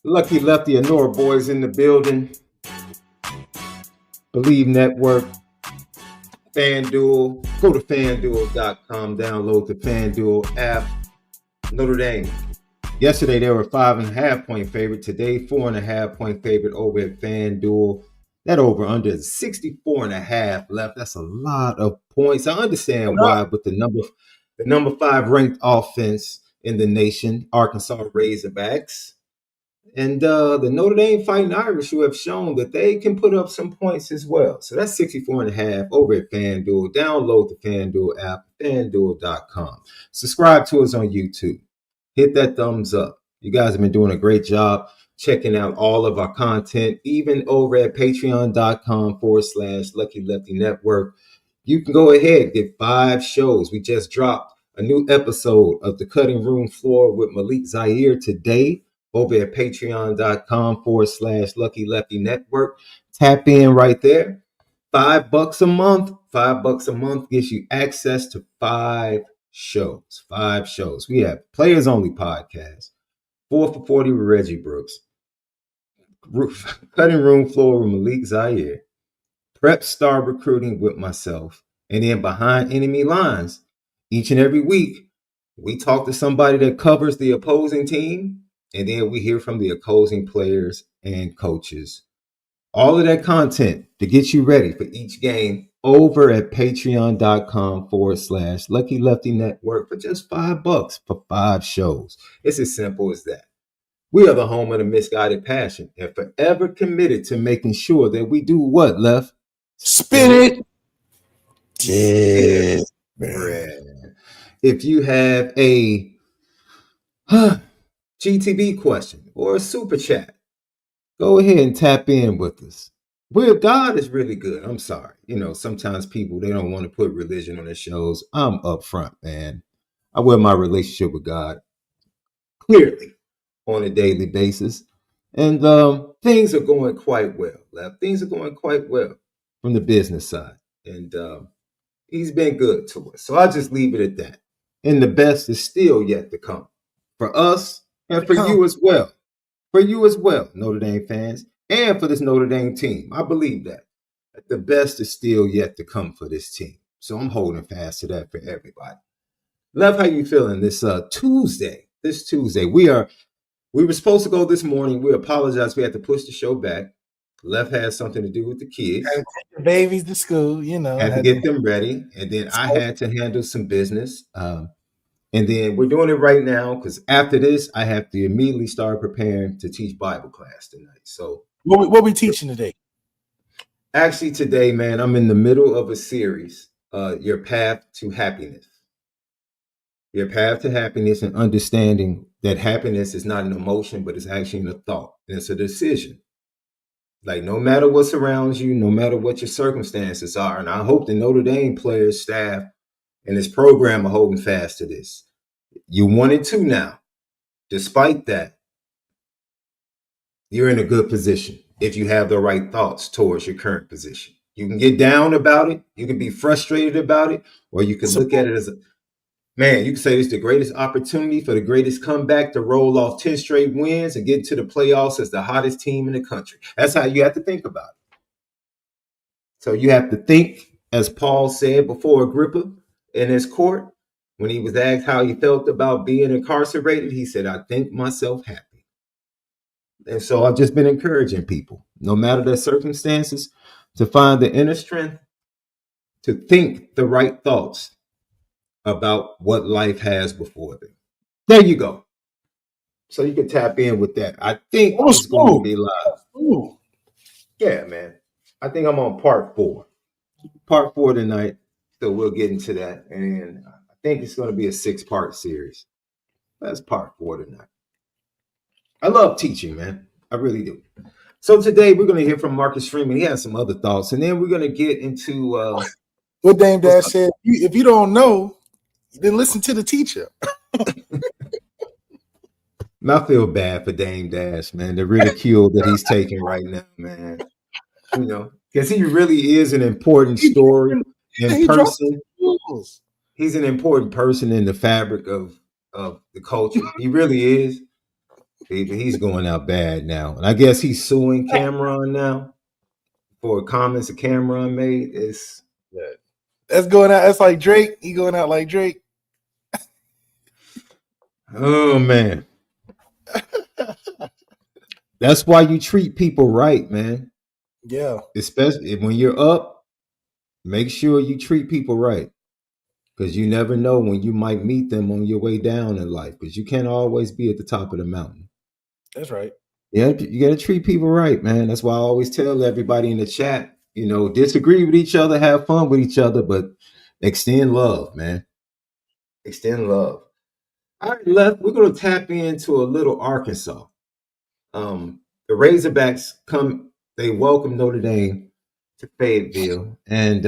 Lucky Lefty and Nora boys in the building. Bleav Network, FanDuel. Go to FanDuel.com. Download the FanDuel app. Notre Dame. Yesterday they were 5.5 point favorite. Today 4.5 point favorite over at FanDuel. That over under is 64.5 left. That's a lot of points. I understand why, but the number 5 ranked offense in the nation, Arkansas Razorbacks. And the Notre Dame Fighting Irish, who have shown that they can put up some points as well. So that's 64.5 over at FanDuel. Download the FanDuel app, FanDuel.com. Subscribe to us on YouTube. Hit that thumbs up. You guys have been doing a great job checking out all of our content, even over at patreon.com/Lucky Lefty Network. You can go ahead and get 5 shows. We just dropped a new episode of The Cutting Room Floor with MALIK ZAIRE today over at patreon.com/Lucky Lefty Network. Tap in right there. $5 a month. $5 a month gives you access to 5 shows. 5 shows. We have Players Only Podcast, 4 for 40 with Reggie Brooks, Cutting Room Floor with MALIK ZAIRE, Prep Star Recruiting with myself, and then Behind Enemy Lines. Each and every week, we talk to somebody that covers the opposing team, and then we hear from the opposing players and coaches. All of that content to get you ready for each game over at patreon.com/Lucky Lefty Network for just $5 for 5 shows. It's as simple as that. We are the home of the misguided passion and forever committed to making sure that we do what, Left? Spin it. Yeah. If you have a GTV question or a super chat, go ahead and tap in with us. God is really good. I'm sorry. Sometimes people, they don't want to put religion on their shows. I'm upfront, man. I wear my relationship with God clearly on a daily basis. And things are going quite well. Things are going quite well from the business side. And he's been good to us. So I'll just leave it at that. And the best is still yet to come for us and for you as well. For you as well, Notre Dame fans, and for this Notre Dame team. I believe that the best is still yet to come for this team. So I'm holding fast to that for everybody. Love, how you feeling this Tuesday? This Tuesday. We were supposed to go this morning. We apologize. We had to push the show back. Left had something to do with the kids. Had to take the babies to school, Had to get them ready. And then I had to handle some business. And then we're doing it right now because after this, I have to immediately start preparing to teach Bible class tonight. So what we teaching today? Actually, today, man, I'm in the middle of a series, Your Path to Happiness. Your path to happiness, and understanding that happiness is not an emotion, but it's actually a thought. And it's a decision. Like, no matter what surrounds you, no matter what your circumstances are, and I hope the Notre Dame players, staff, and this program are holding fast to this. You 1-2 now. Despite that, you're in a good position if you have the right thoughts towards your current position. You can get down about it. You can be frustrated about it, or you can look at it as you can say this is the greatest opportunity for the greatest comeback to roll off 10 straight wins and get to the playoffs as the hottest team in the country. That's how you have to think about it. So you have to think, as Paul said before Agrippa in his court, when he was asked how he felt about being incarcerated, he said, I think myself happy. And so I've just been encouraging people, no matter their circumstances, to find the inner strength to think the right thoughts about what life has before them. There you go. So you can tap in with that. I think it's going to be live. Yeah, man. I think I'm on part 4. Part 4 tonight. So we'll get into that. And I think it's going to be a 6-part series. That's part 4 tonight. I love teaching, man. I really do. So today we're going to hear from Marcus Freeman. He has some other thoughts. And then we're going to get into what Dame Dash said. If you don't know, then listen to the teacher. I feel bad for Dame Dash, man. The ridicule that he's taking right now, man. Because he really is an important story in person. He's an important person in the fabric of the culture. He really is. He's going out bad now. And I guess he's suing Cameron now for comments that Cameron made. That's going out. That's like Drake. He going out like Drake. Oh, man. That's why you treat people right, man. Yeah. Especially when you're up, make sure you treat people right. Because you never know when you might meet them on your way down in life. Because you can't always be at the top of the mountain. That's right. Yeah, you got to treat people right, man. That's why I always tell everybody in the chat, disagree with each other, have fun with each other, but extend love, man. Extend love. All right, Left, we're going to tap into a little Arkansas. The Razorbacks they welcome Notre Dame to Fayetteville, and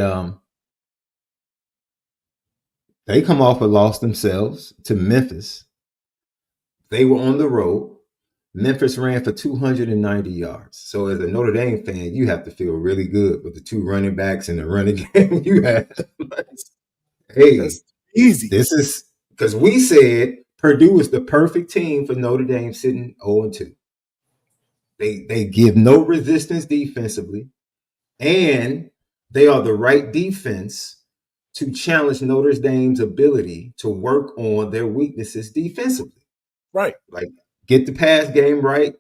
they come off a loss themselves to Memphis. They were on the road. Memphis ran for 290 yards. So as a Notre Dame fan, you have to feel really good with the two running backs and the running game you had. Hey, that's easy. This is because we said Purdue is the perfect team for Notre Dame sitting 0-2. They give no resistance defensively, and they are the right defense to challenge Notre Dame's ability to work on their weaknesses defensively. Right. Like, get the pass game right.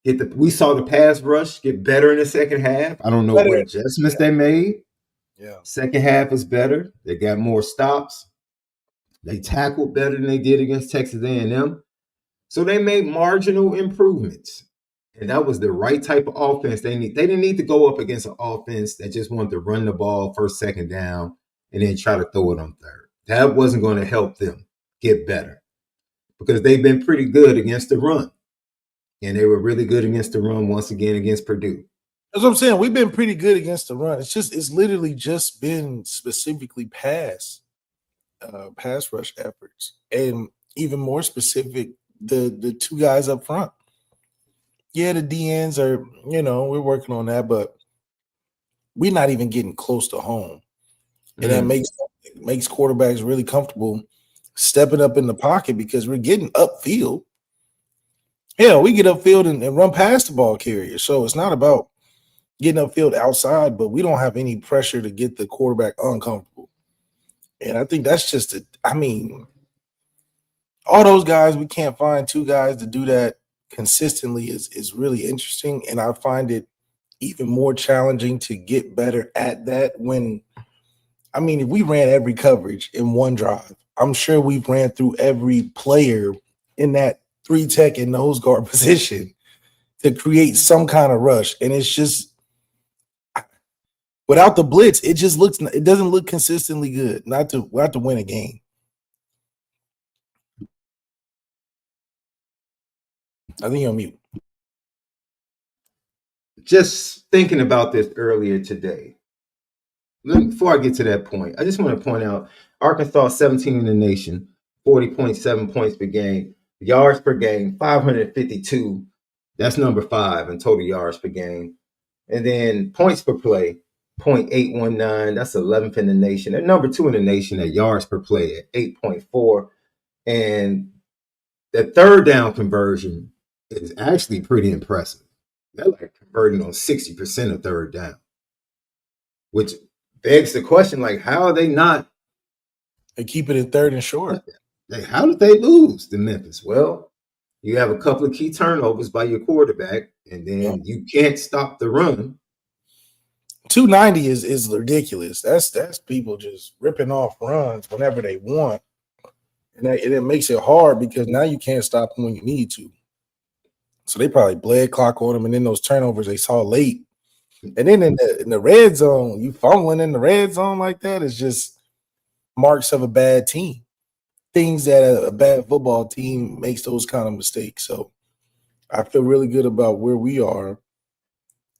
We saw the pass rush get better in the second half. I don't know what adjustments they made. Yeah. Second half is better. They got more stops. They tackled better than they did against Texas A&M. So they made marginal improvements. And that was the right type of offense they need. They didn't need to go up against an offense that just wanted to run the ball first, second down, and then try to throw it on third. That wasn't going to help them get better because they've been pretty good against the run. And they were really good against the run once again against Purdue. That's what I'm saying. We've been pretty good against the run. It's literally just been specifically pass rush efforts. And even more specific, the two guys up front. Yeah, the DNs are, we're working on that, but we're not even getting close to home. And that makes quarterbacks really comfortable stepping up in the pocket because we're getting upfield. Yeah, we get upfield and run past the ball carrier. So it's not about getting upfield outside, but we don't have any pressure to get the quarterback uncomfortable. And I think that's just all those guys, we can't find two guys to do that consistently is really interesting. And I find it even more challenging to get better at that if we ran every coverage in one drive, I'm sure we've ran through every player in that 3 tech and nose guard position to create some kind of rush. And it's just without the blitz, it doesn't look consistently good. Not to win a game. I think you're on mute. Just thinking about this earlier today. Before I get to that point, I just want to point out Arkansas 17 in the nation, 40.7 points per game, yards per game, 552. That's number 5 in total yards per game. And then points per play, 0.819. That's 11th in the nation. They're number 2 in the nation at yards per play at 8.4. And the third down conversion is actually pretty impressive. They're like converting on 60% of third down, which begs the question, like, how are they not? They keep it in third and short. Like, how did they lose to Memphis? Well, you have a couple of key turnovers by your quarterback, and then you can't stop the run. 290 is ridiculous. That's people just ripping off runs whenever they want. And it makes it hard because now you can't stop them when you need to. So they probably bled clock on them, and then those turnovers they saw late. And then in the red zone, you fumbling in the red zone like that is just marks of a bad team. Things that a bad football team makes those kind of mistakes. So I feel really good about where we are.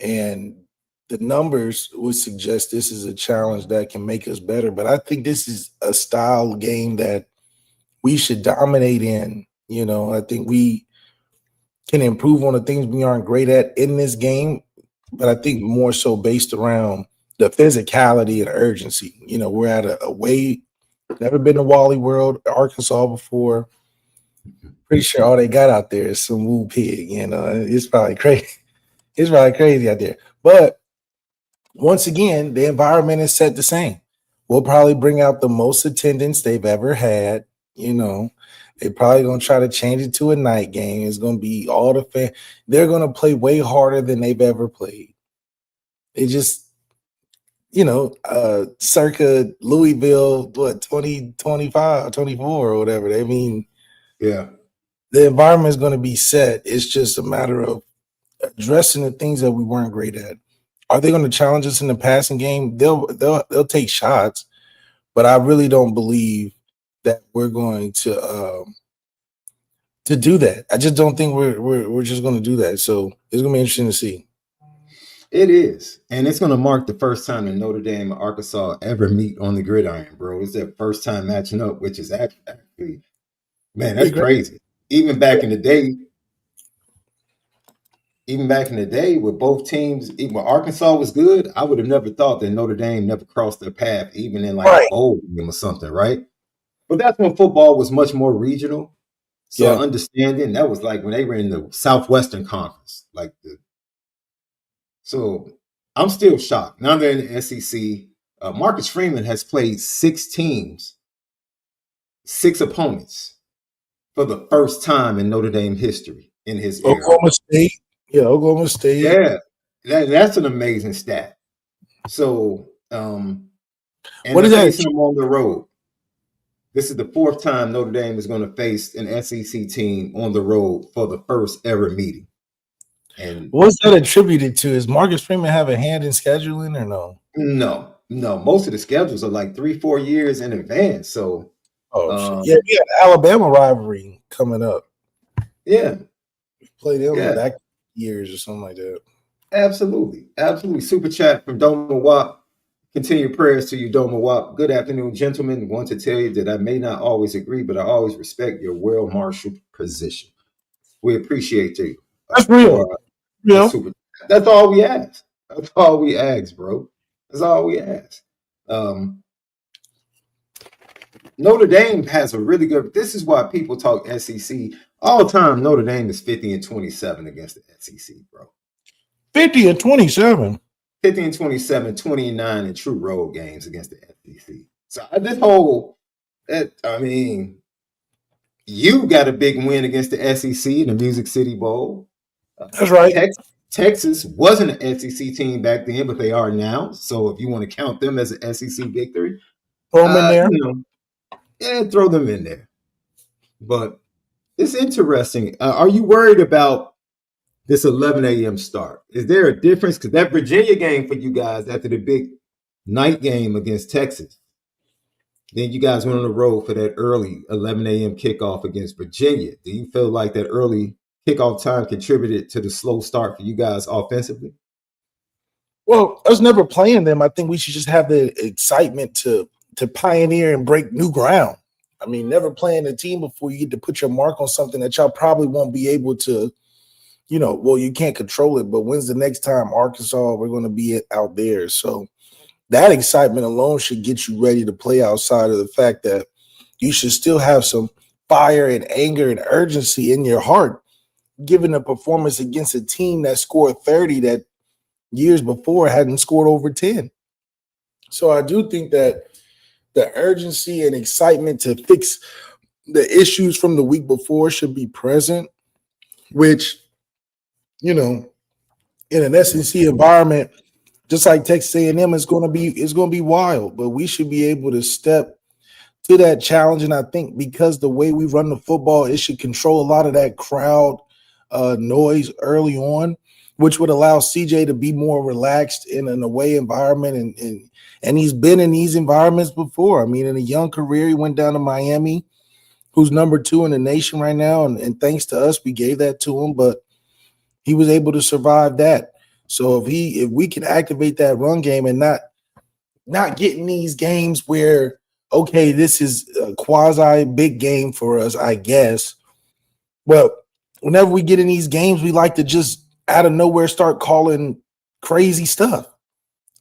And the numbers would suggest this is a challenge that can make us better. But I think this is a style game that we should dominate in. I think we can improve on the things we aren't great at in this game, but I think more so based around the physicality and urgency. We're at a way, never been to Wally World, Arkansas before. Pretty sure all they got out there is some woo pig. It's probably crazy. It's probably crazy out there. But once again, the environment is set the same. We'll probably bring out the most attendance they've ever had. They're probably going to try to change it to a night game. It's going to be all the fan. They're going to play way harder than they've ever played. It just, circa Louisville, 2025, 24 or whatever. Yeah. The environment is going to be set. It's just a matter of addressing the things that we weren't great at. Are they going to challenge us in the passing game? They'll take shots, but I really don't believe that we're going to do that. I just don't think we're just going to do that. So it's going to be interesting to see. It is, and it's going to mark the first time that Notre Dame and Arkansas ever meet on the gridiron, bro. It's their first time matching up, which is actually, man, that's crazy. Even back in the day, with both teams, even when Arkansas was good, I would have never thought that Notre Dame never crossed their path, even in like a bowl game or something, right? But that's when football was much more regional. So understanding that was like when they were in the Southwestern Conference, So I'm still shocked. Now they're in the SEC. Marcus Freeman has played 6 teams, 6 opponents for the first time in Notre Dame history in his era. Oklahoma State. Yeah, Oklahoma State. Yeah, that's an amazing stat. So, and what is that? Facing them on the road. This is the 4th time Notre Dame is going to face an SEC team on the road for the first ever meeting. And what's that attributed to? Is Marcus Freeman have a hand in scheduling or no? No. Most of the schedules are like 3-4 years in advance. So, we have the Alabama rivalry coming up. Yeah, we play them back years or something like that. Absolutely. Super chat from Doma Wap. Continue prayers to you, Doma Wap. Good afternoon, gentlemen. Want to tell you that I may not always agree, but I always respect your well-marshaled position. We appreciate you. That's real. That's all we ask. That's all we ask, bro. That's all we ask. Notre Dame has a really good. This is why people talk SEC all the time. Notre Dame is 50-27 against the SEC, bro. 50-27. 50-27, 29 in true road games against the SEC. So this whole, you got a big win against the SEC in the Music City Bowl. That's right. Texas wasn't an SEC team back then, but they are now. So if you want to count them as an SEC victory, throw them in there. Throw them in there. But it's interesting. Are you worried about this 11 a.m. start? Is there a difference? Because that Virginia game for you guys after the big night game against Texas, then you guys went on the road for that early 11 a.m. kickoff against Virginia. Do you feel like that early kickoff time contributed to the slow start for you guys offensively? Well, us never playing them, I think we should just have the excitement to pioneer and break new ground. Never playing a team before, you get to put your mark on something that y'all probably won't be able to, you can't control it, but when's the next time Arkansas we're going to be out there? So that excitement alone should get you ready to play, outside of the fact that you should still have some fire and anger and urgency in your heart, given a performance against a team that scored 30 that years before hadn't scored over 10. So I do think that the urgency and excitement to fix the issues from the week before should be present, which, in an SEC environment, just like Texas A&M, it's going to be wild, but we should be able to step to that challenge. And I think because the way we run the football, it should control a lot of that crowd noise early on, which would allow CJ to be more relaxed in an away environment. And he's been in these environments before. In a young career, he went down to Miami, who's number 2 in the nation right now. And thanks to us, we gave that to him, but he was able to survive that. So if we can activate that run game and not get in these games where, okay, this is a quasi big game for us, I guess. Well, whenever we get in these games, we like to just out of nowhere start calling crazy stuff.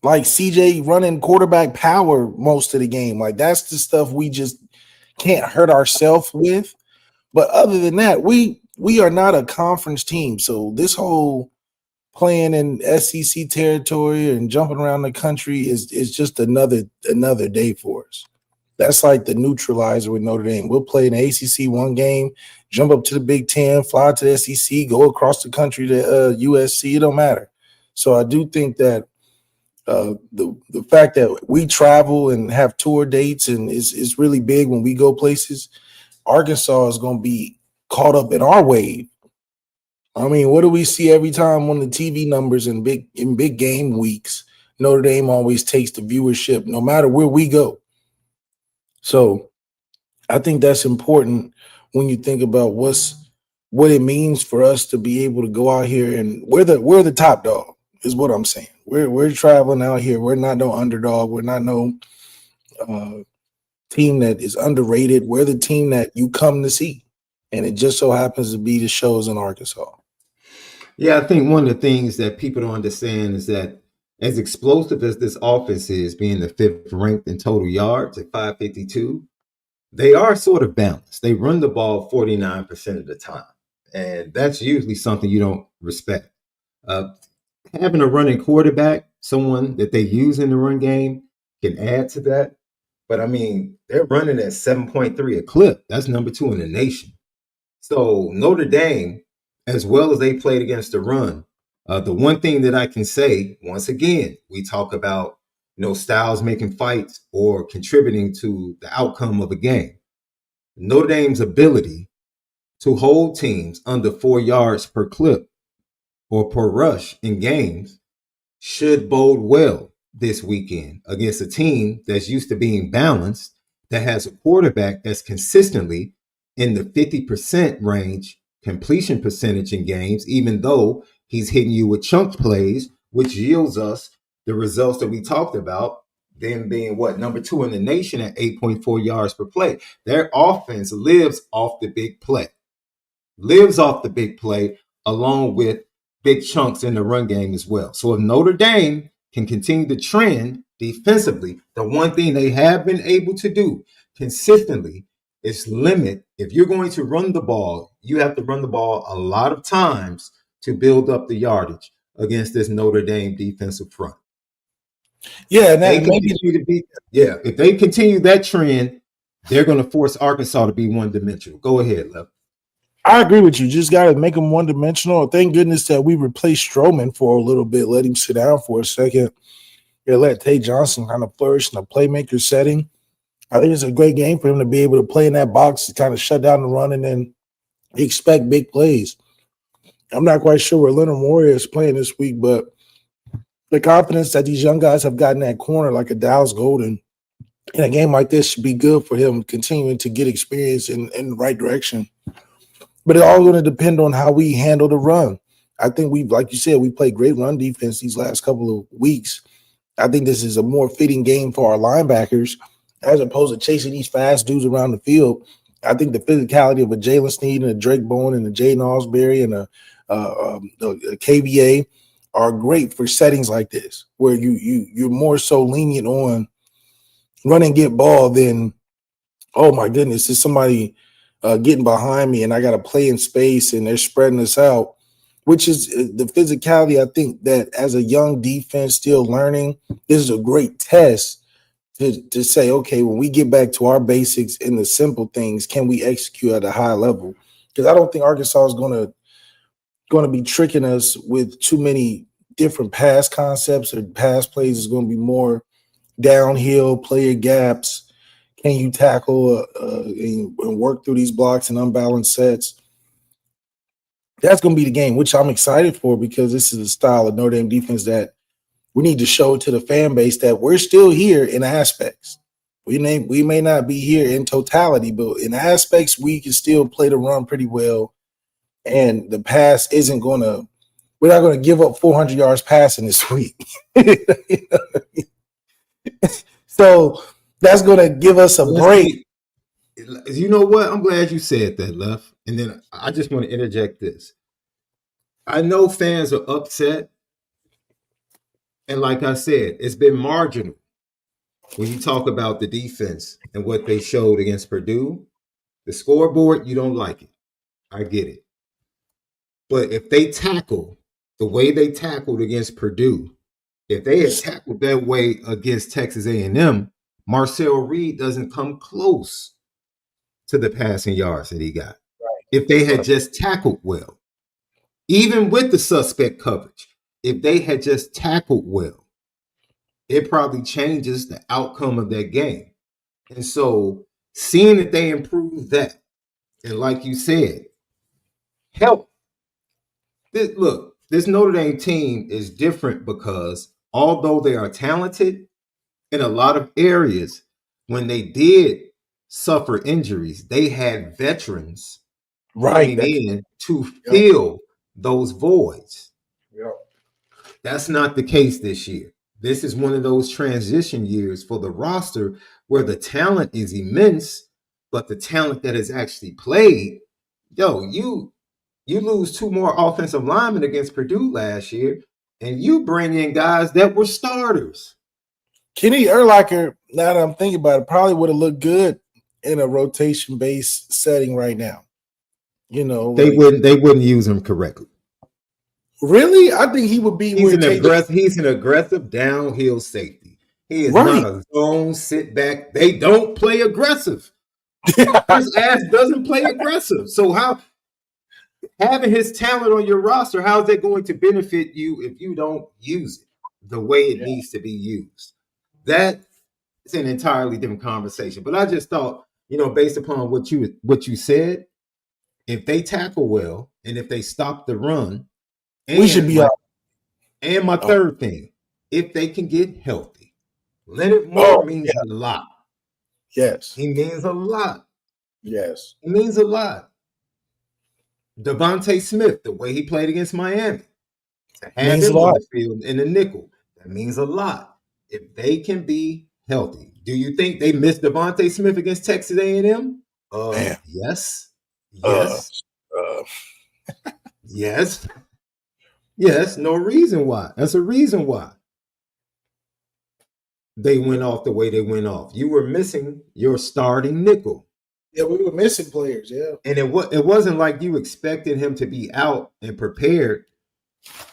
Like CJ running quarterback power most of the game. Like that's the stuff we just can't hurt ourselves with. But other than that, we are not a conference team. So this whole playing in SEC territory and jumping around the country is just another day for us. That's like the neutralizer with Notre Dame. We'll play in the ACC one game, jump up to the Big Ten, fly to the SEC, go across the country to USC. It don't matter. So I do think that the fact that we travel and have tour dates and is really big when we go places. Arkansas is going to be caught up in our wave. I mean, what do we see every time on the TV numbers in big game weeks? Notre Dame always takes the viewership no matter where we go. So I think that's important when you think about what it means for us to be able to go out here, and we're the top dog is what I'm saying. We're traveling out here. We're not no underdog. We're not no team that is underrated. We're the team that you come to see, and it just so happens to be the shows in Arkansas. Yeah, I think one of the things that people don't understand is that as explosive as this offense is, being the 5th ranked in total yards at 552, they are sort of balanced. They run the ball 49% of the time, and that's usually something you don't respect. Having a running quarterback, someone that they use in the run game, can add to that. But, I mean, they're running at 7.3 a clip. That's number 2 in the nation. So Notre Dame, as well as they played against the run, the one thing that I can say, once again, we talk about, styles making fights or contributing to the outcome of a game. Notre Dame's ability to hold teams under 4 yards per clip or per rush in games should bode well this weekend against a team that's used to being balanced, that has a quarterback that's consistently in the 50% range completion percentage in games, even though he's hitting you with chunk plays, which yields us the results that we talked about, them being number 2 in the nation at 8.4 yards per play. Their offense lives off the big play, along with big chunks in the run game as well. So if Notre Dame can continue to trend defensively, the one thing they have been able to do consistently is limit. If you're going to run the ball, you have to run the ball a lot of times to build up the yardage against this Notre Dame defensive front. Yeah, and if they continue that trend, they're going to force Arkansas to be one-dimensional. Go ahead, Lev. I agree with you. Just got to make them one-dimensional. Thank goodness that we replaced Stroman for a little bit, let him sit down for a second. Let Tay Johnson kind of flourish in a playmaker setting. I think it's a great game for him to be able to play in that box to kind of shut down the run and then expect big plays. I'm not quite sure where Leonard Moore is playing this week, but the confidence that these young guys have gotten that corner, like a Dallas Golden, in a game like this should be good for him continuing to get experience in the right direction. But it's all going to depend on how we handle the run. I think like you said, we played great run defense these last couple of weeks. I think this is a more fitting game for our linebackers as opposed to chasing these fast dudes around the field. I think the physicality of a Jalen Sneed and a Drake Bowen and a Jaden Osbury and a KVA are great for settings like this, where you're more so lenient on run and get ball than, oh my goodness, is somebody getting behind me and I got to play in space and they're spreading us out, which is the physicality. I think that as a young defense still learning, this is a great test to say, okay, when we get back to our basics and the simple things, can we execute at a high level? Because I don't think Arkansas is going to be tricking us with too many different pass concepts or pass plays. Is going to be more downhill, player gaps. Can you tackle and work through these blocks and unbalanced sets? That's going to be the game, which I'm excited for, because this is a style of Notre Dame defense that we need to show to the fan base that we're still here in aspects. We may not be here in totality, but in aspects, we can still play the run pretty well. And the pass we're not going to give up 400 yards passing this week. So that's going to give us a break. You know what? I'm glad you said that, Lev. And then I just want to interject this. I know fans are upset. And like I said, it's been marginal when you talk about the defense and what they showed against Purdue. The scoreboard, you don't like it. I get it. But if they tackle the way they tackled against Purdue, if they had tackled that way against Texas A&M, Marcel Reed doesn't come close to the passing yards that he got. Right. If they had just tackled well, even with the suspect coverage, if they had just tackled well, it probably changes the outcome of that game. And so seeing that they improved that, and like you said, help. This Notre Dame team is different because although they are talented in a lot of areas, when they did suffer injuries, they had veterans coming in to fill those voids. Yep. That's not the case this year. This is one of those transition years for the roster where the talent is immense, but the talent that has actually played, you lose 2 more offensive linemen against Purdue last year, and you bring in guys that were starters. Kenny Urlacher, now that I'm thinking about it, probably would have looked good in a rotation-based setting right now. They wouldn't use him correctly. Really? I think he would be. He's an aggressive downhill safety. He is not a zone sit back. They don't play aggressive. His ass doesn't play aggressive. So how having his talent on your roster, how is that going to benefit you if you don't use it the way it needs to be used? That's an entirely different conversation. But I just thought, based upon what you said, if they tackle well and if they stop the run, we should be up. And my third thing, if they can get healthy, Leonard Moore means a lot. Yes. He means a lot. Yes. He means a lot. Devontae Smith, the way he played against Miami, to have him on the field in the nickel, that means a lot. If they can be healthy. Do you think they missed Devontae Smith against Texas A&M? Yes. Yes. Yes. Yes, no reason why. That's a reason why they went off the way they went off. You were missing your starting nickel. Yeah, we were missing players, yeah. And it wasn't like you expected him to be out and prepared.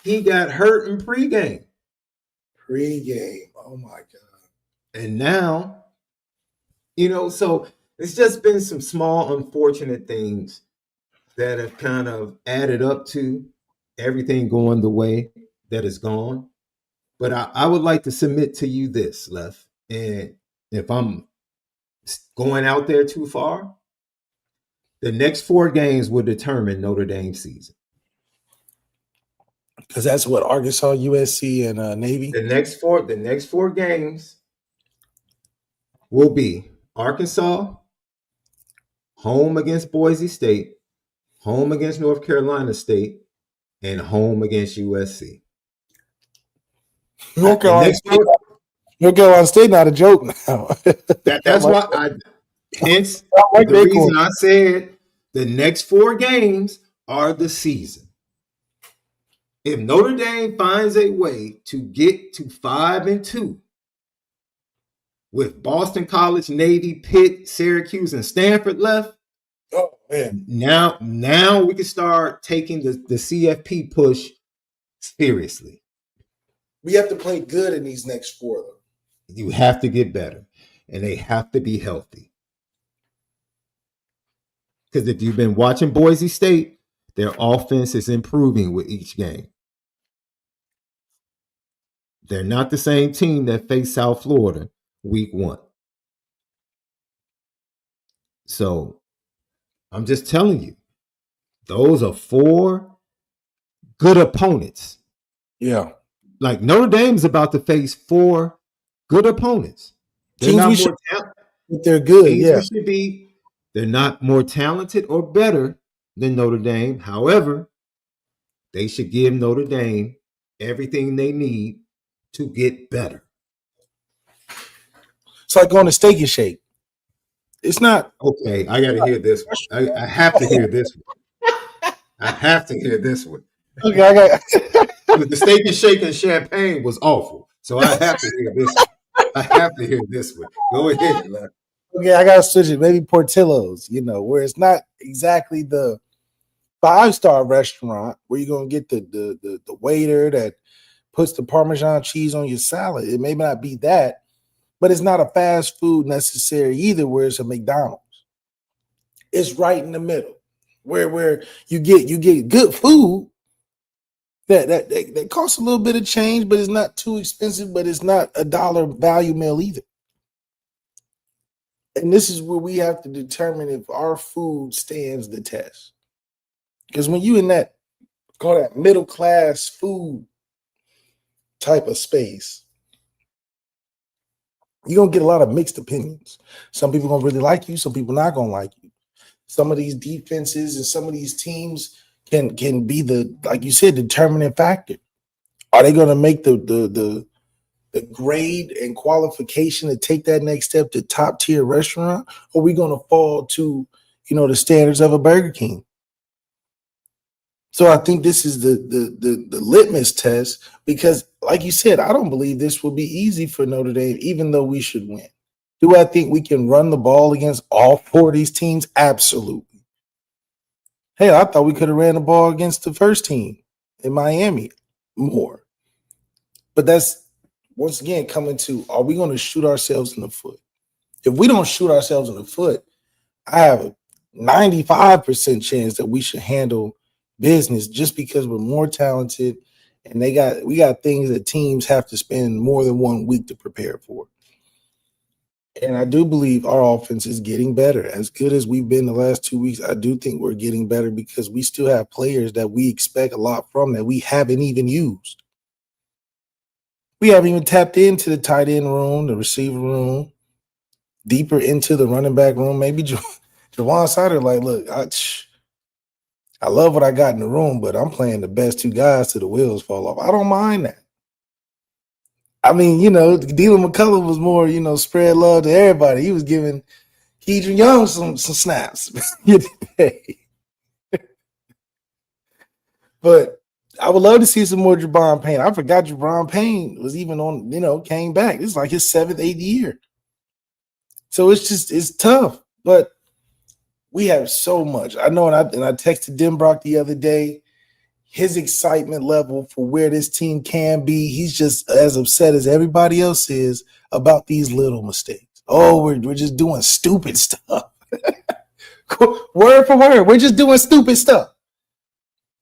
He got hurt in pregame. Oh, my God. And now, so it's just been some small, unfortunate things that have kind of added up to everything going the way that it's gone. But I would like to submit to you this, Lef. And if I'm going out there too far, the next 4 games will determine Notre Dame's season. Because that's what Arkansas, USC, and Navy. The next four games will be Arkansas, home against Boise State, home against North Carolina State, and home against USC. North Carolina State not a joke now. That's why hence the reason I said the next 4 games are the season. If Notre Dame finds a way to get to 5-2 with Boston College, Navy, Pitt, Syracuse, and Stanford left, oh man! Now we can start taking the CFP push seriously. We have to play good in these next 4, though. You have to get better, and they have to be healthy. Because if you've been watching Boise State, their offense is improving with each game. They're not the same team that faced South Florida week 1. So I'm just telling you, those are 4 good opponents. Yeah. Like Notre Dame's about to face 4 good opponents. They're not more talented. They're good. Yeah. They're not more talented or better than Notre Dame. However, they should give Notre Dame everything they need to get better. It's like going to Steak and Shake. It's not okay. I got to hear this one. I have to hear this one. I have to hear this one. Okay, I got the Steak and Shake and champagne was awful, so I have to hear this one. I have to hear this one. Go ahead, Lef. Okay, I gotta switch it. Maybe Portillo's, where it's not exactly the 5-star restaurant where you're gonna get the waiter that puts the Parmesan cheese on your salad. It may not be that, but it's not a fast food necessary either, where it's a McDonald's. It's right in the middle, where you get good food that costs a little bit of change, but it's not too expensive, but it's not a dollar value meal either. And this is where we have to determine if our food stands the test. Because when you in that middle class food type of space, you're gonna get a lot of mixed opinions. Some people gonna really like you, some people not gonna like you. Some of these defenses and some of these teams can be the, like you said, determining factor. Are they gonna make the grade and qualification to take that next step to top tier restaurant, or are we gonna fall to the standards of a Burger King? So I think this is the litmus test, because like you said, I don't believe this will be easy for Notre Dame, even though we should win. Do I think we can run the ball against all 4 of these teams? Absolutely. Hey, I thought we could have ran the ball against the first team in Miami more. But that's, once again, coming to, are we going to shoot ourselves in the foot? If we don't shoot ourselves in the foot, I have a 95% chance that we should handle business, just because we're more talented and we got things that teams have to spend more than 1 week to prepare for. And I do believe our offense is getting better. As good as we've been the last 2 weeks, I do think we're getting better, because we still have players that we expect a lot from that we haven't even used. We haven't even tapped into the tight end room, the receiver room, deeper into the running back room. Maybe Jawan Sider look, I love what I got in the room, but I'm playing the best 2 guys till the wheels fall off. I don't mind that. I mean, Dylan McCullough was more, spread love to everybody. He was giving Keedron Young some snaps. But I would love to see some more Jabron Payne. I forgot Jabron Payne was even on, came back. This is like his 7th, 8th year. So it's tough. But we have so much. I know, and I texted Denbrock the other day. His excitement level for where this team can be, he's just as upset as everybody else is about these little mistakes. Oh, we're just doing stupid stuff. Word for word, we're just doing stupid stuff.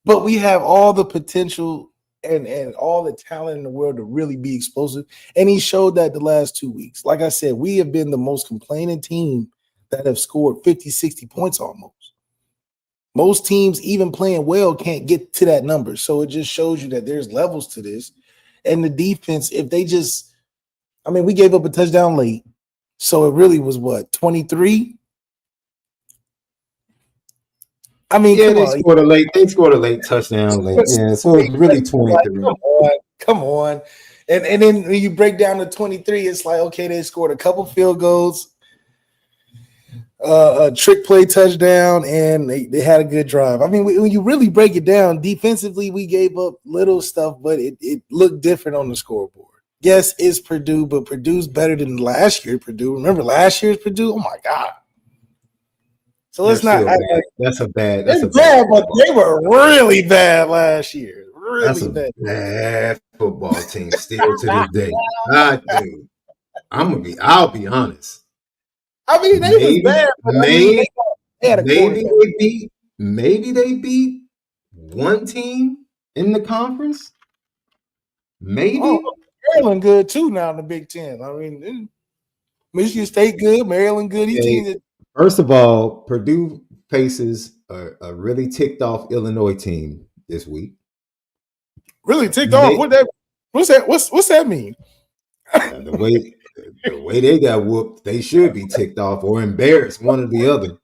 But we have all the potential and all the talent in the world to really be explosive. And he showed that the last 2 weeks. Like I said, we have been the most complaining team that have scored 50, 60 points almost. Most teams, even playing well, can't get to that number. So it just shows you that there's levels to this. And the defense, if they just, we gave up a touchdown late. So it really was what, 23? Come on. They scored a late touchdown late. Yeah, so it's really 23. Come on. And then when you break down the 23, it's like, okay, they scored a couple field goals, a trick play touchdown, and they had a good drive. When you really break it down, defensively, we gave up little stuff, but it looked different on the scoreboard. Yes, it's Purdue, but Purdue's better than last year. Purdue. Remember last year's Purdue? Oh my God. So let's not. That's bad, but they were really bad last year. Really bad football team still to this day. I'll be honest. They was bad, but maybe they beat one team in the conference. Maybe Maryland good too now in the Big Ten. Michigan State good, Maryland good. These teams. First of all, Purdue faces a really ticked off Illinois team this week. Really ticked off? What's that mean? The way they got whooped, they should be ticked off or embarrassed, one or the other.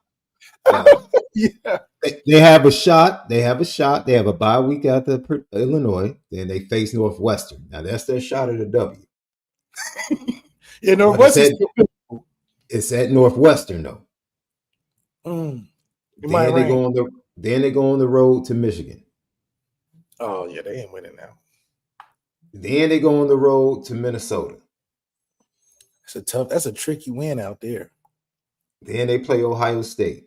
Yeah. They have a shot. They have a bye week after Illinois. Then they face Northwestern. Now that's their shot at a W. Yeah, Northwestern. It's at Northwestern though. Then they go on the road to Michigan. Oh yeah, they ain't winning now. Then they go on the road to Minnesota. That's a tricky win out there. Then they play Ohio State.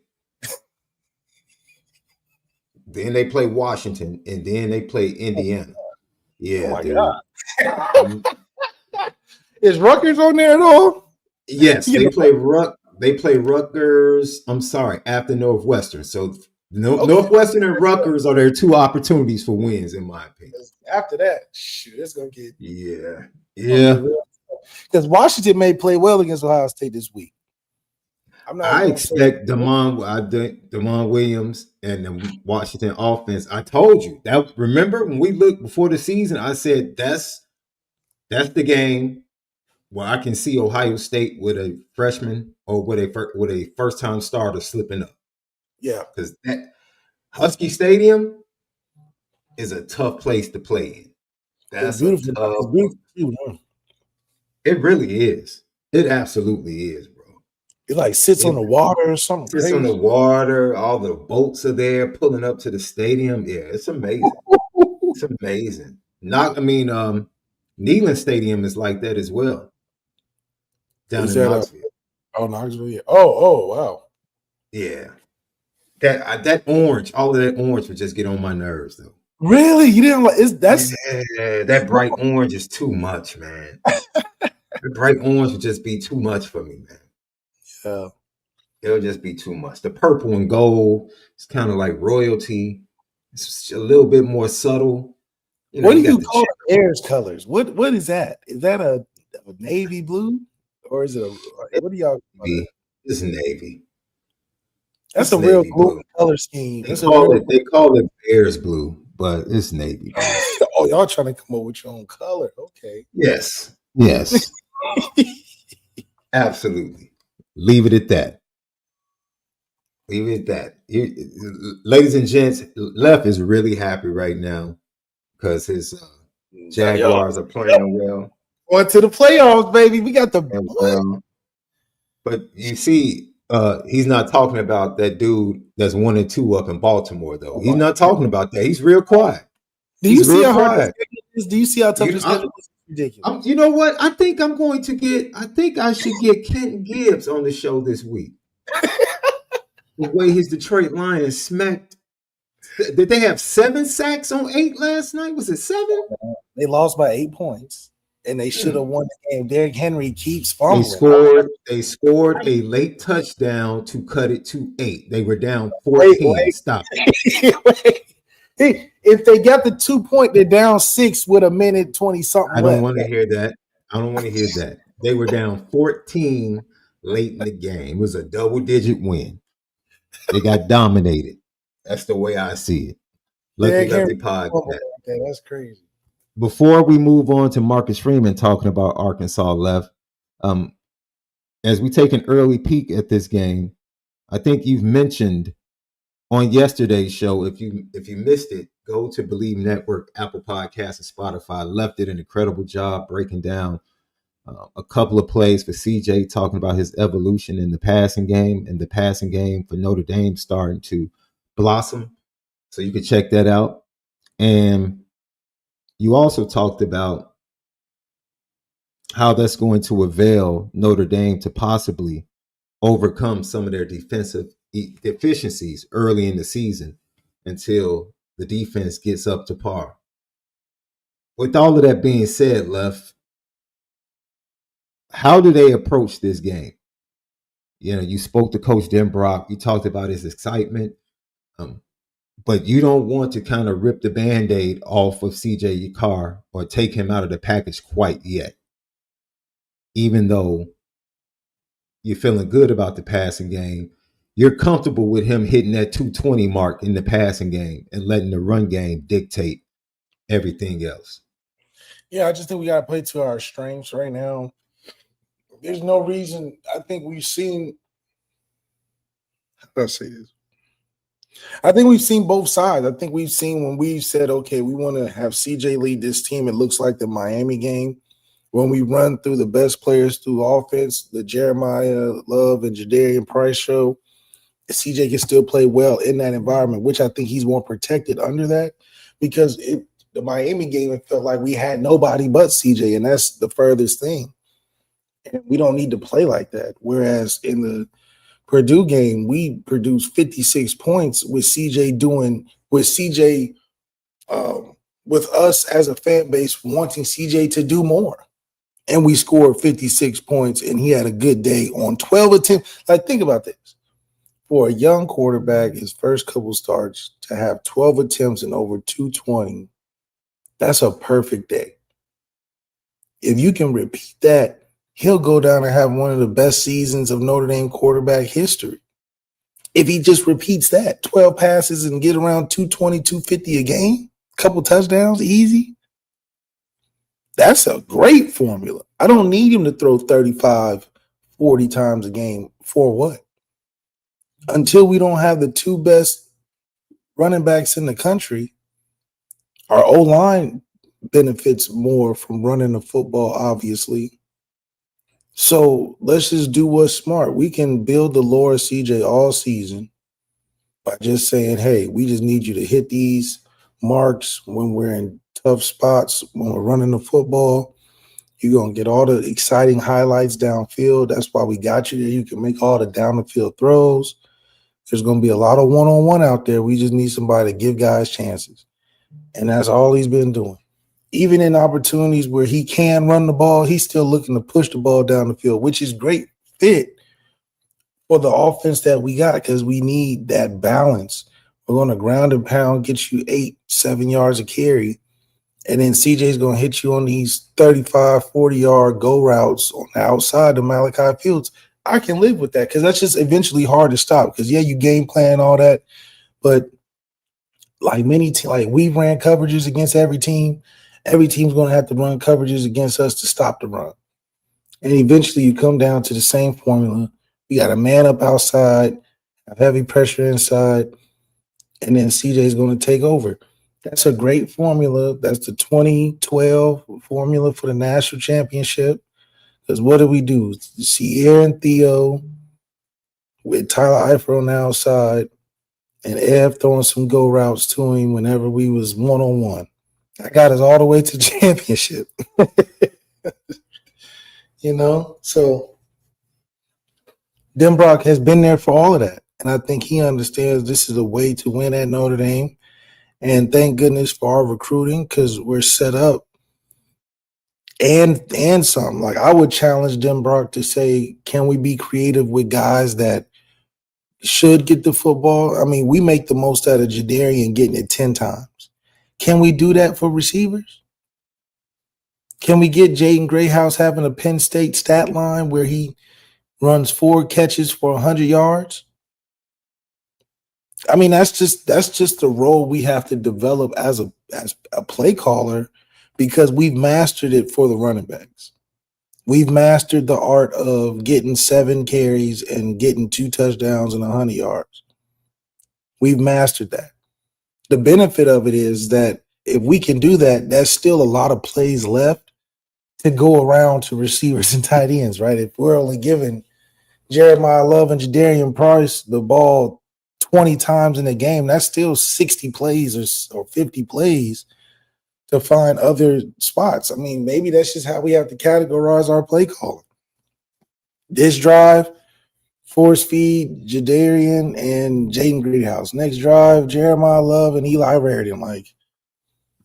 Then they play Washington, and then they play Indiana. Oh Yeah, my dude. God. Is Rutgers on there at all? Yes, they play Rutgers. I'm sorry, after Northwestern. So Northwestern and Rutgers are their two opportunities for wins, in my opinion. After that, shoot, it's gonna get yeah. Because Washington may play well against Ohio State this week. I expect Damon Williams and the Washington offense. I told you that. Remember when we looked before the season, I said that's the game where I can see Ohio State with a freshman or with a first time starter slipping up. Yeah, because that Husky Stadium is a tough place to play in. That's a tough. It really is. It absolutely is, bro. It like sits on the water or something. Sits crazy. On the water. All the boats are there pulling up to the stadium. Yeah, it's amazing. It's amazing. Neyland Stadium is like that as well. Down in Knoxville. Knoxville. Yeah. Oh, wow. Yeah. That orange, all of that orange would just get on my nerves, though. Really? You didn't like? That bright orange is too much, man. The bright orange would just be too much for me, man. Yeah. It'll just be too much. The purple and gold, it's kind of like royalty. It's a little bit more subtle. What do you call the Bears colors? What is that? Is that a navy blue? Or is it what do y'all call it? It's navy. That's a real blue color scheme. They call it Bears blue, but it's navy blue. Oh, y'all trying to come up with your own color. Okay. Yes. Absolutely. Leave it at that. Ladies and gents, Left is really happy right now because his Jaguars are playing well. Going to the playoffs, baby. We got the but you see, he's not talking about that dude that's 1-2 up in Baltimore, though. He's not talking about that. He's real quiet. Do you see how hard this is? Do you see how tough this schedule is? Ridiculous. You know what? I think I should get Kent Gibbs on the show this week. The way his Detroit Lions smacked. Did they have 7 sacks on 8 last night? Was it 7? They lost by 8 points, and they should have won the game. Derrick Henry keeps fumbling. They scored a late touchdown to cut it to 8. They were down 14. Wait. Stop. If they got the 2 point, they're down 6 with a minute 20 something. I don't want to hear that. They were down 14 late in the game. It was a double-digit win. They got dominated. That's the way I see it. Lefty podcast. That's crazy. Before we move on to Marcus Freeman talking about Arkansas Left, as we take an early peek at this game, I think you've mentioned on yesterday's show, if you missed it, go to Bleav Network, Apple Podcasts, and Spotify. Left did an incredible job breaking down a couple of plays for CJ, talking about his evolution in the passing game and the passing game for Notre Dame starting to blossom. So you can check that out. And you also talked about how that's going to avail Notre Dame to possibly overcome some of their defensive deficiencies early in the season until the defense gets up to par. With all of that being said, Left, how do they approach this game? You spoke to Coach Denbrock. You talked about his excitement, but you don't want to kind of rip the Band-Aid off of CJ Carr or take him out of the package quite yet, even though you're feeling good about the passing game. You're comfortable with him hitting that 220 mark in the passing game and letting the run game dictate everything else. Yeah, I just think we got to play to our strengths right now. There's no reason. I think we've seen. How do I say this? I think we've seen both sides. I think we've seen when we said, okay, we want to have CJ lead this team. It looks like the Miami game when we run through the best players through offense, the Jeremiah Love and Jadarian Price show. CJ can still play well in that environment, which I think he's more protected under that because the Miami game, it felt like we had nobody but CJ, and that's the furthest thing. And we don't need to play like that. Whereas in the Purdue game, we produced 56 points with CJ with us as a fan base wanting CJ to do more. And we scored 56 points, and he had a good day on 12 attempts. Like, think about this. For a young quarterback, his first couple starts, to have 12 attempts and over 220, that's a perfect day. If you can repeat that, he'll go down and have one of the best seasons of Notre Dame quarterback history. If he just repeats that, 12 passes and get around 220, 250 a game, couple touchdowns, easy. That's a great formula. I don't need him to throw 35, 40 times a game. For what? Until we don't have the two best running backs in the country, our O-line benefits more from running the football, obviously. So let's just do what's smart. We can build the lore of CJ all season by just saying, hey, we just need you to hit these marks when we're in tough spots, when we're running the football. You're going to get all the exciting highlights downfield. That's why we got you there. You can make all the down the field throws. There's going to be a lot of one-on-one out there. We just need somebody to give guys chances. And that's all he's been doing. Even in opportunities where he can run the ball, he's still looking to push the ball down the field, which is great fit for the offense that we got because we need that balance. We're going to ground and pound, get you 8-7 yards a carry, and then CJ's going to hit you on these 35, 40-yard go routes on the outside of MALIK Fields. I can live with that because that's just eventually hard to stop because, yeah, you game plan all that, but like we ran coverages against every team. Every team's going to have to run coverages against us to stop the run. And eventually you come down to the same formula. We got a man up outside, have heavy pressure inside, and then CJ's going to take over. That's a great formula. That's the 2012 formula for the national championship. Because what do we do? ZAIRE and Theo with Tyler Eifert on the outside and Ev throwing some go routes to him whenever we was one-on-one. That got us all the way to the championship. So Denbrock has been there for all of that. And I think he understands this is a way to win at Notre Dame. And thank goodness for our recruiting because we're set up and some. Like, I would challenge Denbrock to say, can we be creative with guys that should get the football? I mean, we make the most out of Jadarian getting it 10 times. Can we do that for receivers? Can we get Jaden Greathouse having a Penn State stat line where he runs 4 catches for 100 yards? I mean, that's just the role we have to develop as a play caller because we've mastered it for the running backs. We've mastered the art of getting 7 carries and getting 2 touchdowns and 100 yards. We've mastered that. The benefit of it is that if we can do that, there's still a lot of plays left to go around to receivers and tight ends, right? If we're only giving Jeremiah Love and Jadarian Price the ball 20 times in a game, that's still 60 plays or 50 plays to find other spots. I mean, maybe that's just how we have to categorize our play calling. This drive, force feed Jadarian and Jaden Greathouse. Next drive, Jeremiah Love and Eli Raritan. Like,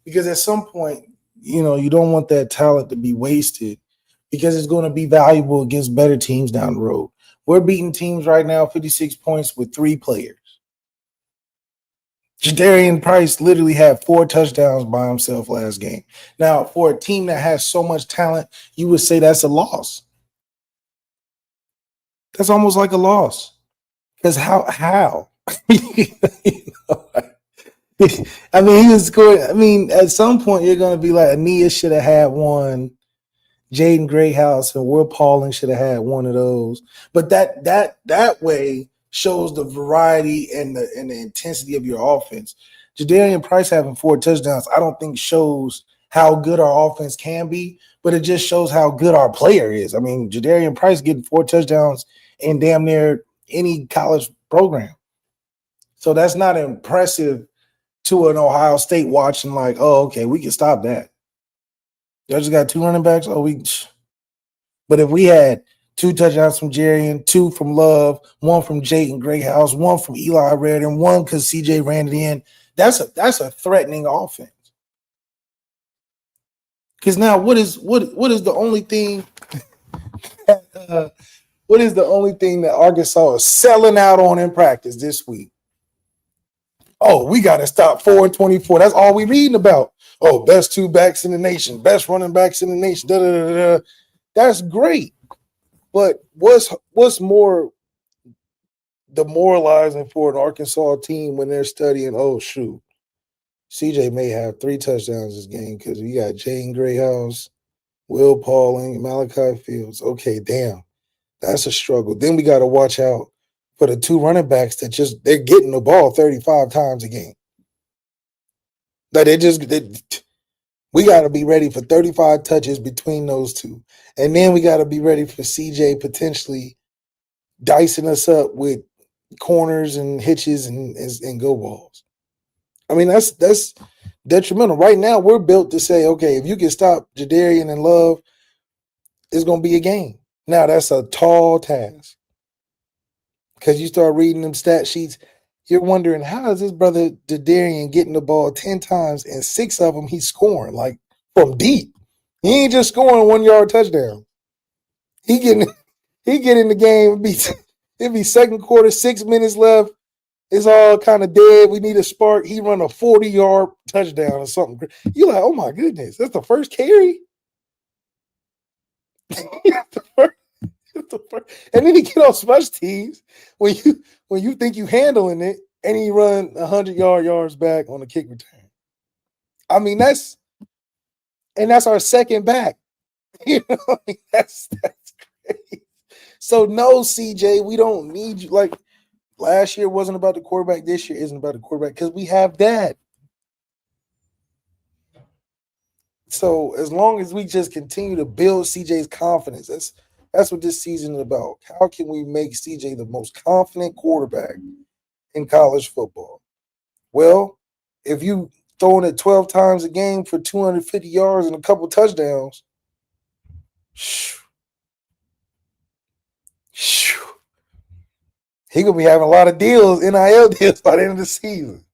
because at some point, you don't want that talent to be wasted because it's going to be valuable against better teams down the road. We're beating teams right now 56 points with 3 players. Jadarian Price literally had 4 touchdowns by himself last game. Now, for a team that has so much talent, you would say that's a loss. That's almost like a loss. Because how? I mean, he was scoring. I mean, at some point, you're going to be like, Aeneas should have had one. Jaden Greathouse and Will Pauling should have had one of those. But that way shows the variety and the intensity of your offense. Jadarian Price having 4 touchdowns, I don't think shows how good our offense can be, but it just shows how good our player is. I mean, Jadarian Price getting 4 touchdowns in damn near any college program. So that's not impressive to an Ohio State watching like, oh, okay, we can stop that. Y'all just got 2 running backs. But if we had 2 touchdowns from Jarian, 2 from Love, 1 from Jayden Greathouse, 1 from Eli Red, and 1 because CJ ran it in. That's a threatening offense. Because now, what is the only thing? What is the only thing that Arkansas is selling out on in practice this week? Oh, we got to stop 4 and 24. That's all we reading about. Oh, best 2 backs in the nation, best running backs in the nation. Da, da, da, da. That's great. But what's more demoralizing for an Arkansas team when they're studying, oh, shoot, CJ may have 3 touchdowns this game because we got Jayden Greathouse, Will Pauling, Malachi Fields. Okay, damn. That's a struggle. Then we got to watch out for the 2 running backs that they're getting the ball 35 times a game. Like we got to be ready for 35 touches between those 2. And then we got to be ready for CJ potentially dicing us up with corners and hitches and go balls. I mean, that's detrimental. Right now, we're built to say, okay, if you can stop Jadarian and Love, it's going to be a game. Now, that's a tall task. Because you start reading them stat sheets, you're wondering, how is this brother Jadarian getting the ball 10 times and 6 of them he's scoring, like from deep? He ain't just scoring 1-yard touchdown. He get in the game, it'd be second quarter, 6 minutes left. It's all kind of dead. We need a spark. He run a 40-yard touchdown or something. You're like, oh my goodness, that's the first carry? And then he get on special teams when you think you handling it, and he run 100 yards back on a kick return. I mean, that's our second back. You know, that's crazy. So no, CJ, we don't need you. Like last year wasn't about the quarterback. This year isn't about the quarterback because we have that. So as long as we just continue to build CJ's confidence, that's what this season is about. How can we make CJ the most confident quarterback in college football? Well, if you throwing it 12 times a game for 250 yards and a couple touchdowns, he gonna be having a lot of deals, NIL deals by the end of the season.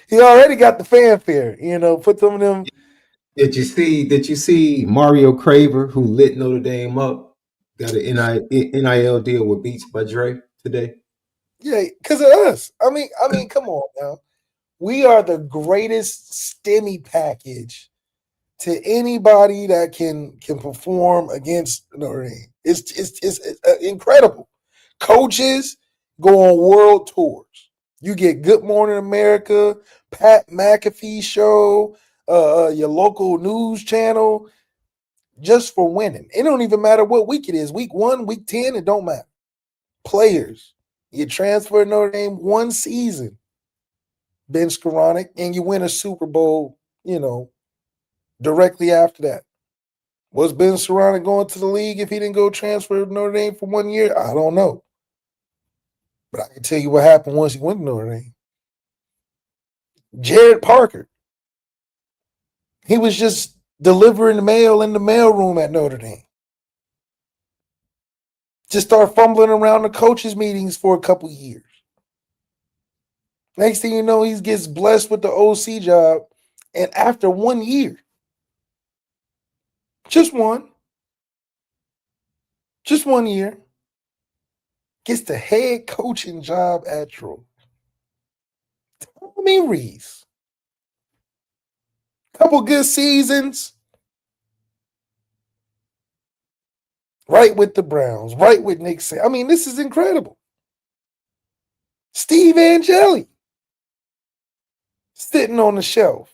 He already got the fanfare, put some of them. Did you see Mario Craver, who lit Notre Dame up, got an NIL deal with Beats by Dre today? Yeah, because of us. I mean, come on now. We are the greatest STEMI package to anybody that can perform against Notre Dame. It's incredible. Coaches go on world tours. You get Good Morning America, Pat McAfee show, your local news channel, just for winning. It don't even matter what week it is. Week 1, week 10, it don't matter. Players, you transfer to Notre Dame 1 season, Ben Skoranek, and you win a Super Bowl, directly after that. Was Ben Skoranek going to the league if he didn't go transfer to Notre Dame for 1 year? I don't know. But I can tell you what happened once he went to Notre Dame. Jared Parker. He was just delivering the mail in the mailroom at Notre Dame. Just start fumbling around the coaches' meetings for a couple years. Next thing you know, he gets blessed with the OC job. And after 1 year, just one year, gets the head coaching job at Troy. Tommy Rees. Couple good seasons. Right with the Browns. Right with Nick Saban. I mean, this is incredible. Steve Angeli. Sitting on the shelf.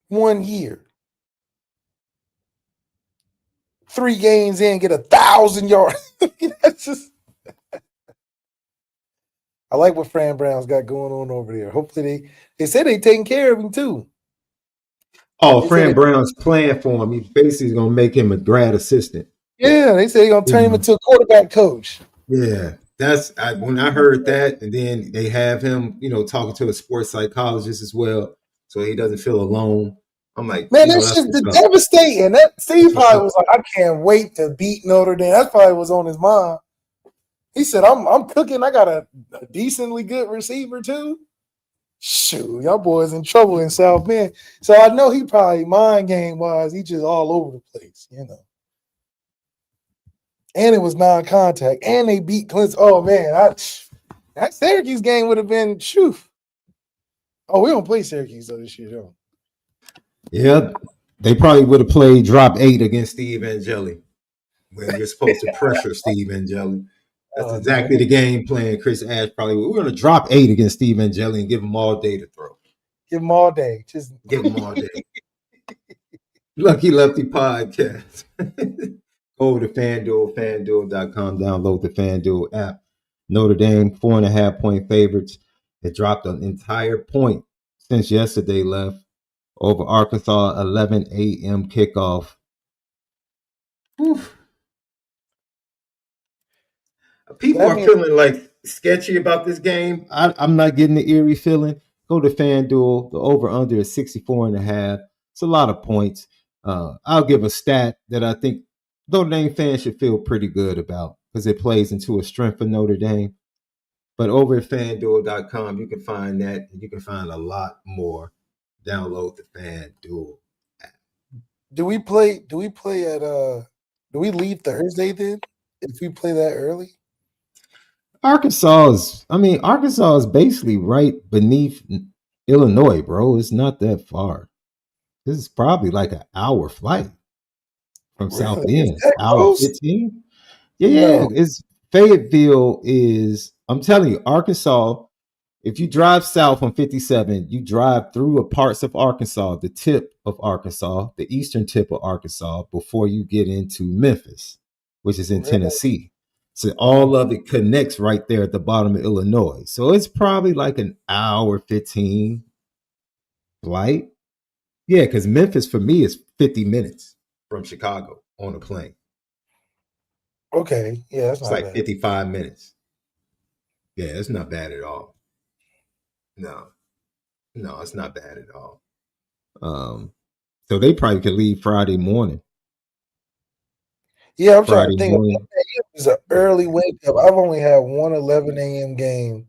1 year. 3 games in, get 1,000 yards. That's just. I like what Fran Brown's got going on over there. Hopefully they said they taking care of him too. Oh, Fran Brown's playing for him. He basically is going to make him a grad assistant. Yeah, they say they're going to turn him into a quarterback coach. Yeah, when I heard that, and then they have him, talking to a sports psychologist as well, so he doesn't feel alone. I'm like, Man, you know, that's that's just the what's up. devastating. That Steve That's what's probably up. was like, I can't wait to beat Notre Dame. That probably was on his mind. He said, I'm cooking. I got a decently good receiver too. Shoot, y'all boys in trouble in South Bend. So I know he probably mind game wise, he just all over the place, you know. And it was non-contact, and they beat Clemson. Oh man, that Syracuse game would have been shoo. Oh, we don't play Syracuse though this year, though. Yeah, they probably would have played drop 8 against Steve Angeli when you're supposed to pressure Steve Angeli. That's exactly the game plan. Chris Ash probably we're going to drop 8 against Steve Angeli and give him all day to throw. Give him all day. Just give him all day. Lucky Lefty podcast. Go to FanDuel, FanDuel.com. Download the FanDuel app. Notre Dame 4.5-point favorites. It dropped an entire point since yesterday left over Arkansas 11 a.m. kickoff. Whew. People are feeling like sketchy about this game. I'm not getting the eerie feeling. Go to FanDuel. The over-under is 64.5. It's a lot of points. I'll give a stat that I think Notre Dame fans should feel pretty good about because it plays into a strength for Notre Dame. But over at FanDuel.com, you can find that. And you can find a lot more. Download the FanDuel app. Do we leave Thursday then? If we play that early? Arkansas is basically right beneath Illinois, bro. It's not that far. This is probably like an hour flight from South Bend. Hour 15? Yeah. No. It's Fayetteville is, I'm telling you, Arkansas, if you drive south on 57, you drive through parts of Arkansas, the tip of Arkansas, the eastern tip of Arkansas, before you get into Memphis, which is in Tennessee. So all of it connects right there at the bottom of Illinois. So it's probably like an hour 15 flight. Yeah, because Memphis for me is 50 minutes from Chicago on a plane. Okay. Yeah, that's it's not like bad. 55 minutes. Yeah, it's not bad at all. No, it's not bad at all. So they probably could leave Friday morning. Yeah, I'm trying to think. It was an early wake up. I've only had one 11 a.m. game.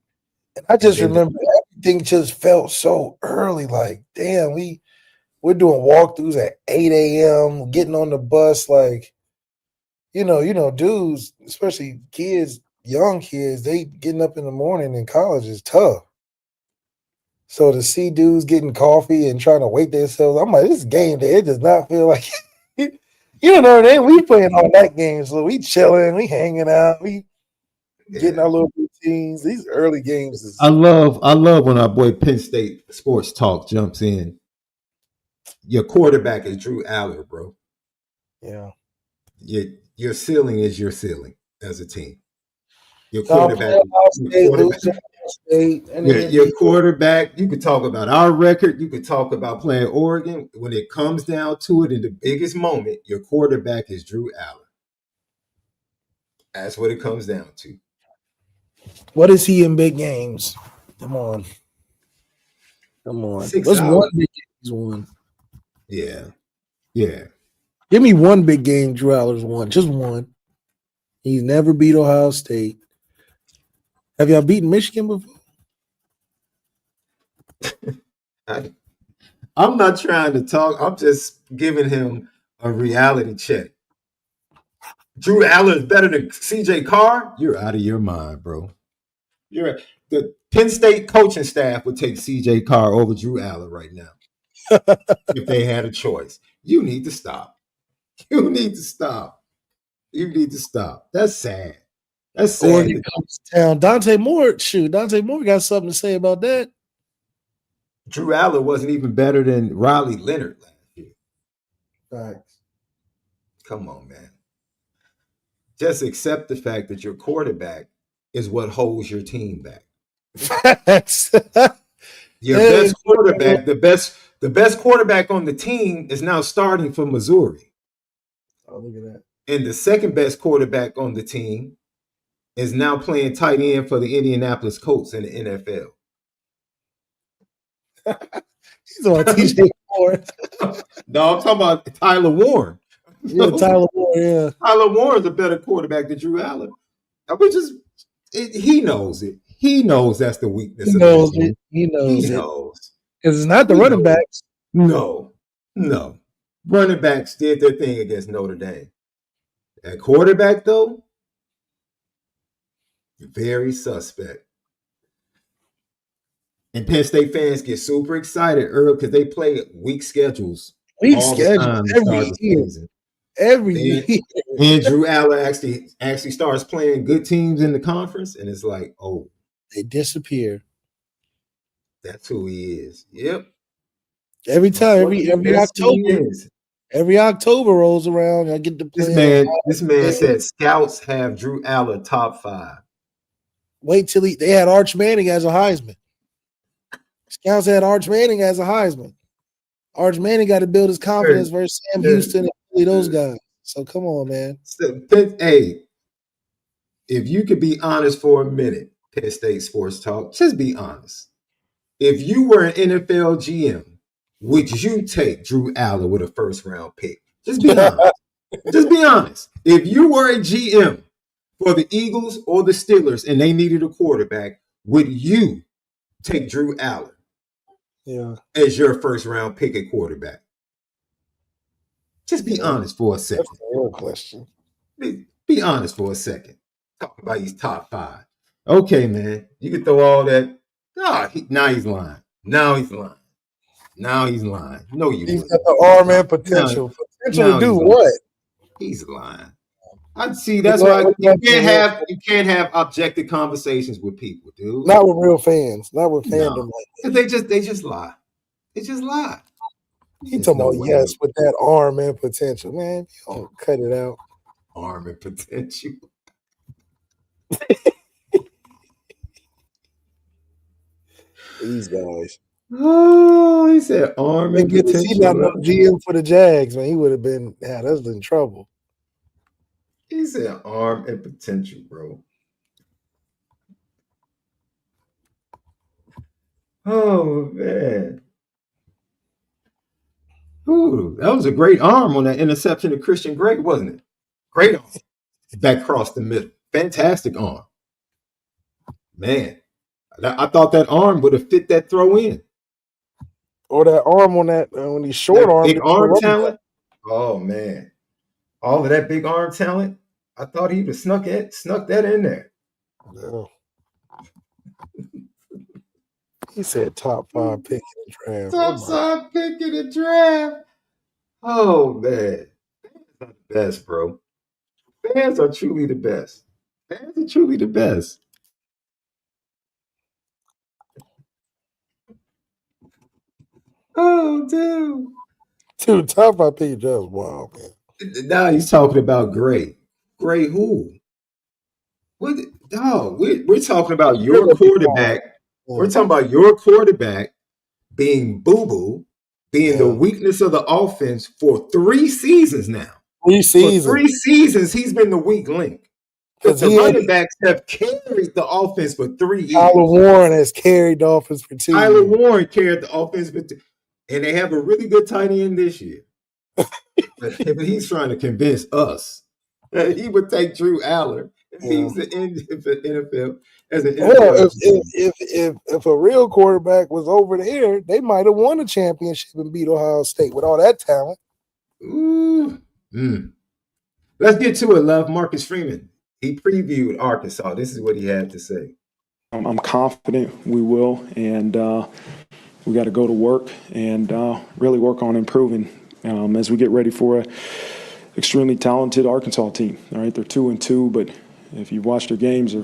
And I just remember everything just felt so early. Like, damn, we're doing walkthroughs at 8 a.m., getting on the bus. Like, you know, dudes, especially kids, young kids, they getting up in the morning in college is tough. So to see dudes getting coffee and trying to wake themselves, I'm like, this game day, it does not feel like you know, we playing all night games, so we chilling, we hanging out, we getting our little routines. These early games is I love when our boy Penn State Sports Talk jumps in. Your quarterback is Drew Aller, bro. Yeah. Your ceiling is your ceiling as a team. Your quarterback, your quarterback, you could talk about our record, you could talk about playing Oregon. When it comes down to it, in the biggest moment, your quarterback is Drew Aller. That's what it comes down to. What is he in big games? Come on. 6 What's hours. one big game he's won? Yeah. Give me one big game Drew Aller's won. Just one. He's never beat Ohio State. Have y'all beaten Michigan before? I'm not trying to talk. I'm just giving him a reality check. Drew Aller is better than CJ Carr? You're out of your mind, bro. The Penn State coaching staff would take CJ Carr over Drew Aller right now if they had a choice. You need to stop. You need to stop. That's sad. That's sad. Oregon comes to town. Dante Moore got something to say about that. Drew Aller wasn't even better than Riley Leonard last year. Thanks. Come on, man. Just accept the fact that your quarterback is what holds your team back. Facts. Your best quarterback, the best quarterback on the team is now starting for Missouri. Oh, look at that. And the second best quarterback on the team is now playing tight end for the Indianapolis Colts in the NFL. He's on TJ Warren. No, I'm talking about Tyler Warren. Yeah, Tyler Warren. Yeah, Tyler Warren's a better quarterback than Drew Allen. He knows it. He knows that's the weakness he of knows that team. it. He knows He it. knows. Because it's not the He running knows. backs. No. Running backs did their thing against Notre Dame. That quarterback, though, very suspect. And Penn State fans get super excited early because they play weak schedules Weak all the schedule time to every start the year. season. Every And, year. and Drew Allen actually starts playing good teams in the conference, and it's like, oh, They disappear. that's who he is. Yep. Every time, That's who he is. every October rolls around, I get to play. This man said scouts have Drew Allen top 5. Wait till they had Arch Manning as a Heisman. Scouts had Arch Manning as a Heisman. Arch Manning got to build his confidence versus Sam Houston and those guys. So come on, man. Hey, if you could be honest for a minute, Penn State Sports Talk, just be honest. If you were an NFL GM, would you take Drew Allen with a first-round pick? Just be honest. Just be honest. If you were a GM for the Eagles or the Steelers and they needed a quarterback, would you take Drew Allen as your first-round pick at quarterback? Just be honest for a second. That's a real question. Be honest for a second. Talk about his top 5. Okay, man. You can throw all that. Now he's lying. Now he's lying. No, you He's wouldn't. got the arm and potential. Potential to do what? He's lying. I see. That's why you can't have objective conversations with people, dude. Not with real fans. Not with fandom. No. They just lie. They just lie. He talking about yes with that arm and potential, man. You don't cut it out. Arm and potential. These guys. Oh, he said arm and potential. He not no GM for the Jags, man. He would have had us in trouble. He said arm and potential, bro. Oh, man. Ooh, that was a great arm on that interception of Christian Gray, wasn't it? Great arm. Back across the middle. Fantastic arm. Man, I thought that arm would have fit that throw in. Or that arm on that when he's short arm. Big arm talent. Oh, man. All of that big arm talent. I thought he would have snuck that in there. No. He said top 5 pick in the draft. Top 5 pick in the draft. Oh, man. Fans are the best, bro. Fans are truly the best. Fans are truly the best. Oh, dude. Dude, top 5 pick in the draft. Wow, man. Now he's talking about Gray. Gray who? What? Dog, we're talking about your quarterback. We're talking about your quarterback being boo-boo, being the weakness of the offense for 3 seasons now. 3 seasons. For 3 seasons, he's been the weak link. Because the running backs have carried the offense for 3 years. Tyler Warren has carried the offense for 2 years. Tyler Warren carried the offense for 2. And they have a really good tight end this year. but he's trying to convince us that he would take Drew Allen if he was the NFL as an NFL. If a real quarterback was over there, they might have won a championship and beat Ohio State with all that talent. Ooh. Let's get to it, Love. Marcus Freeman. He previewed Arkansas. This is what he had to say. I'm confident we will, and we got to go to work and really work on improving as we get ready for an extremely talented Arkansas team. All right, they're 2-2, but if you watch their games,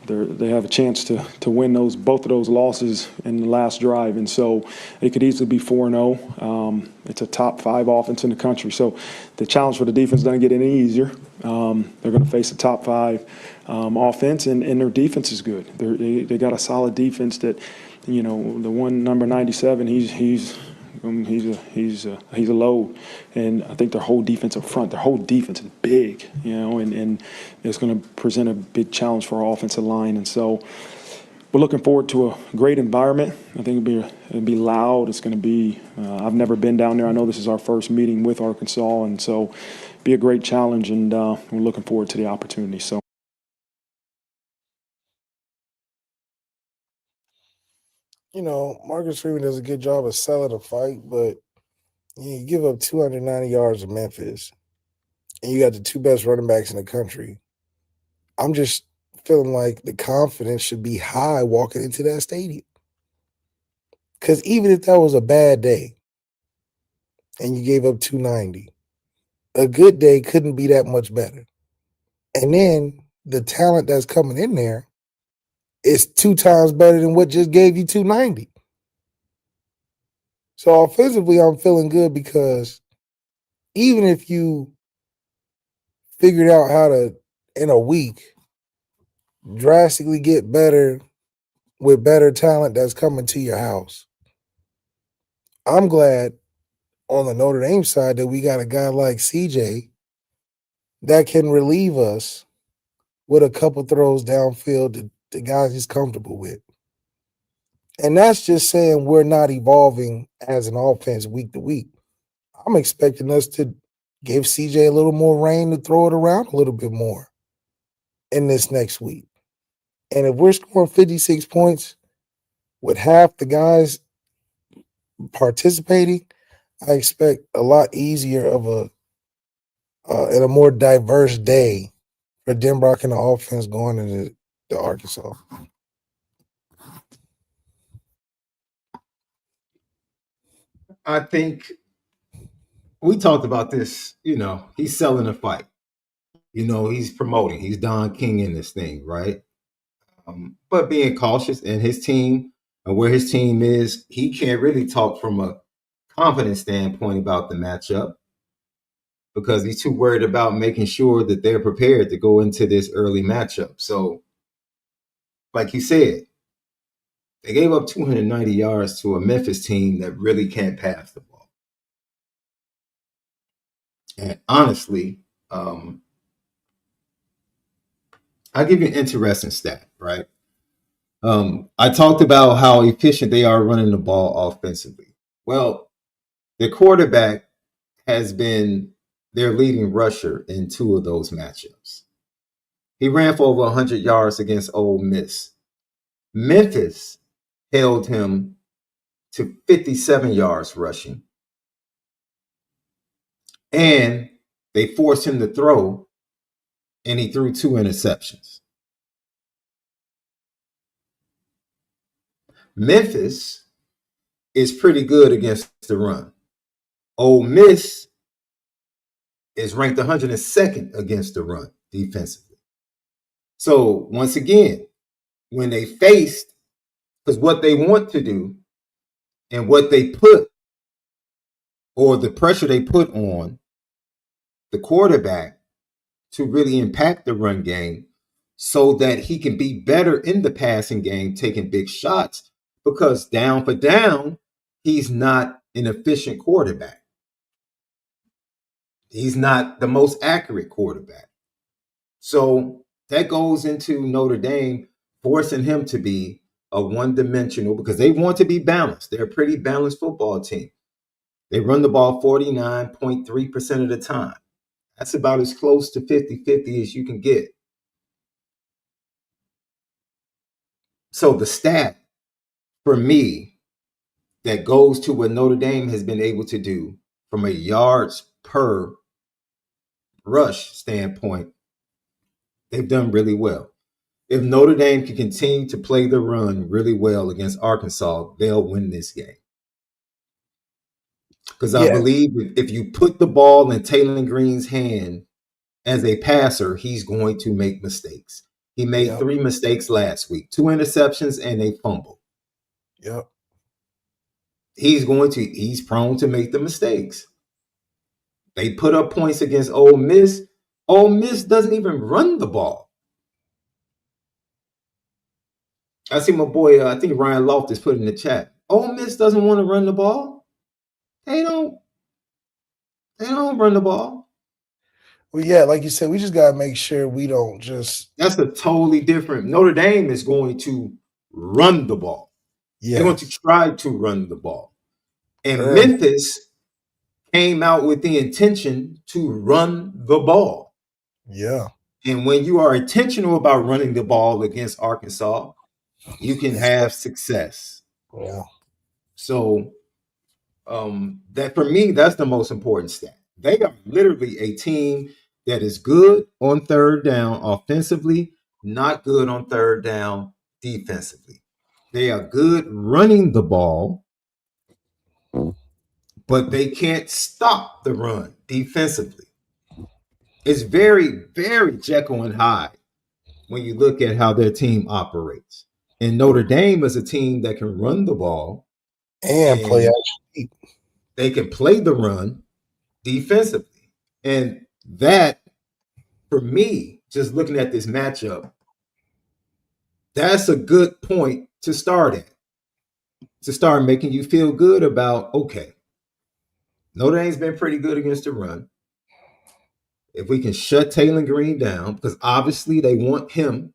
they have a chance to win both of those losses in the last drive, and so it could easily be 4-0. It's a top 5 offense in the country, so the challenge for the defense doesn't get any easier. They're going to face a top 5 offense, and their defense is good. They got a solid defense that, you know, the one number 97, he's a load, and I think their whole defense up front, their whole defense is big, you know, and it's going to present a big challenge for our offensive line. And so we're looking forward to a great environment. I think it'll be loud. It's going to be. I've never been down there. I know this is our first meeting with Arkansas, and so be a great challenge. And we're looking forward to the opportunity. So. Marcus Freeman does a good job of selling a fight, but you give up 290 yards to Memphis, and you got the two best running backs in the country. I'm just feeling like the confidence should be high walking into that stadium. Because even if that was a bad day and you gave up 290, a good day couldn't be that much better. And then the talent that's coming in there is 2 times better than what just gave you 290. So offensively, I'm feeling good because even if you figured out how to, in a week, drastically get better with better talent that's coming to your house, I'm glad on the Notre Dame side that we got a guy like CJ that can relieve us with a couple throws downfield that the guys he's comfortable with. And that's just saying we're not evolving as an offense week to week. I'm expecting us to give CJ a little more reign to throw it around a little bit more in this next week. And if we're scoring 56 points with half the guys participating, I expect a lot easier of and a more diverse day for Denbrock and the offense going into the Arkansas. I think we talked about this. He's selling a fight. He's promoting. He's Don King in this thing, right? But being cautious, and his team and where his team is, he can't really talk from a confidence standpoint about the matchup because he's too worried about making sure that they're prepared to go into this early matchup. So, like you said, they gave up 290 yards to a Memphis team that really can't pass the ball. And honestly, I'll give you an interesting stat, right? I talked about how efficient they are running the ball offensively. Well, the quarterback has been their leading rusher in 2 of those matchups. He ran for over 100 yards against Ole Miss. Memphis held him to 57 yards rushing. And they forced him to throw, and he threw 2 interceptions. Memphis is pretty good against the run. Ole Miss is ranked 102nd against the run defensively. So once again, when they faced, because what they want to do and what they put, or the pressure they put on the quarterback to really impact the run game so that he can be better in the passing game, taking big shots, because down for down, he's not an efficient quarterback. He's not the most accurate quarterback. So that goes into Notre Dame forcing him to be a one-dimensional, because they want to be balanced. They're a pretty balanced football team. They run the ball 49.3% of the time. That's about as close to 50-50 as you can get. So the stat for me that goes to what Notre Dame has been able to do from a yards per rush standpoint, they've done really well. If Notre Dame can continue to play the run really well against Arkansas, they'll win this game. Because I Bleav if you put the ball in Taylor Green's hand as a passer, he's going to make mistakes. He made 3 mistakes last week, 2 interceptions and a fumble. Yep. He's prone to make the mistakes. They put up points against Ole Miss. Ole Miss doesn't even run the ball. I see my boy, I think Ryan Loftus put in the chat. Ole Miss doesn't want to run the ball. They don't run the ball. Well, yeah, like you said, we just got to make sure we don't just. That's a totally different. Notre Dame is going to run the ball. Yeah. They're going to try to run the ball. And Early. Memphis came out with the intention to run the ball. Yeah. And when you are intentional about running the ball against Arkansas, you can have success. Yeah. So that for me, that's the most important stat. They are literally a team that is good on third down offensively, not good on third down defensively. They are good running the ball, but they can't stop the run defensively. It's very, very Jekyll and Hyde when you look at how their team operates. And Notre Dame is a team that can run the ball And play action. They can play the run defensively. And that, for me, just looking at this matchup, that's a good point to start at. To start making you feel good about, okay, Notre Dame's been pretty good against the run. If we can shut Taylor Green down, because obviously they want him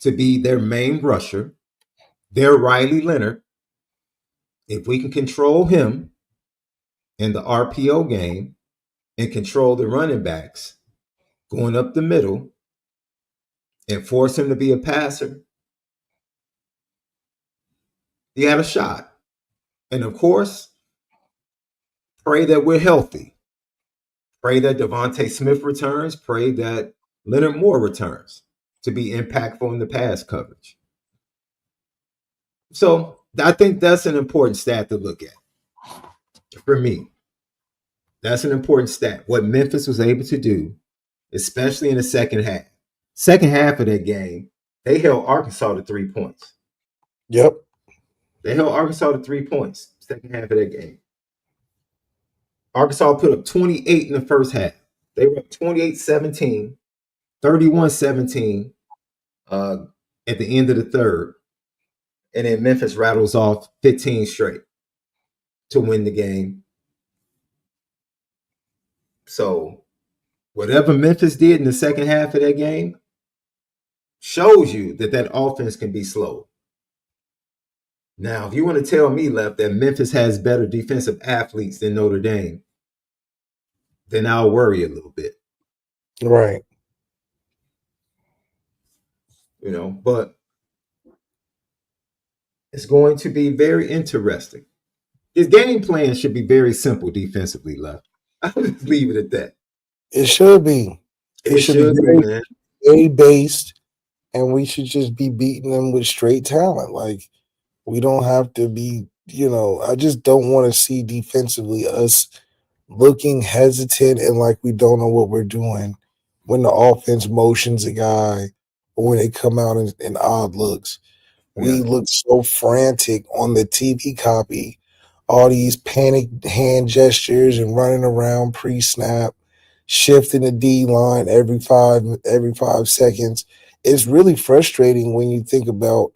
to be their main rusher, their Riley Leonard. If we can control him in the RPO game and control the running backs going up the middle and force him to be a passer, you have a shot. And of course, pray that we're healthy. Pray that Devontae Smith returns. Pray that Leonard Moore returns to be impactful in the pass coverage. So I think that's an important stat to look at. For me, that's an important stat. What Memphis was able to do, especially in the second half. Second half of that game, they held Arkansas to 3 points. Yep. They held Arkansas to 3 points, second half of that game. Arkansas put up 28 in the first half. They were up 28-17, 31-17 at the end of the third. And then Memphis rattles off 15 straight to win the game. So whatever Memphis did in the second half of that game shows you that offense can be slow. Now, if you want to tell me, Left, that Memphis has better defensive athletes than Notre Dame, then I'll worry a little bit. Right. But it's going to be very interesting. His game plan should be very simple defensively, Left. I'll just leave it at that. It should be. It should be, man. Very based, and we should just be beating them with straight talent. Like, we don't have to be, I just don't want to see defensively us looking hesitant and like we don't know what we're doing when the offense motions a guy or when they come out in odd looks. We look so frantic on the TV copy, all these panic hand gestures and running around pre-snap, shifting the D line every five seconds. It's really frustrating when you think about,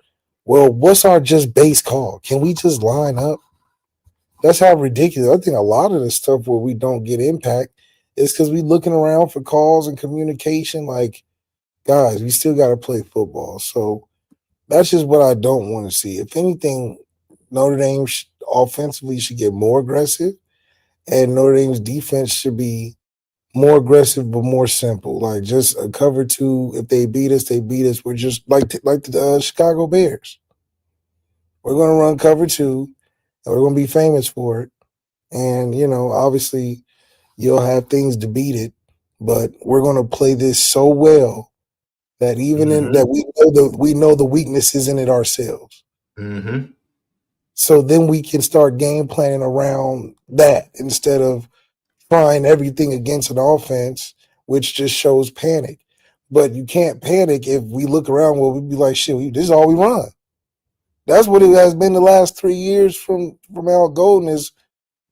well, what's our just base call? Can we just line up? That's how ridiculous. I think a lot of the stuff where we don't get impact is because we looking around for calls and communication. Like, guys, we still got to play football. So that's just what I don't want to see. If anything, Notre Dame offensively should get more aggressive, and Notre Dame's defense should be more aggressive but more simple. Like, just a cover two. If they beat us, they beat us. We're just like the Chicago Bears. We're going to run cover two, and we're going to be famous for it. And, obviously you'll have things to beat it, but we're going to play this so well that even in that we know the weaknesses in it ourselves. Mm-hmm. So then we can start game planning around that instead of trying everything against an offense, which just shows panic. But you can't panic if we look around. Well, we'd be like, shit, this is all we run. That's what it has been the last 3 years from Al Golden is,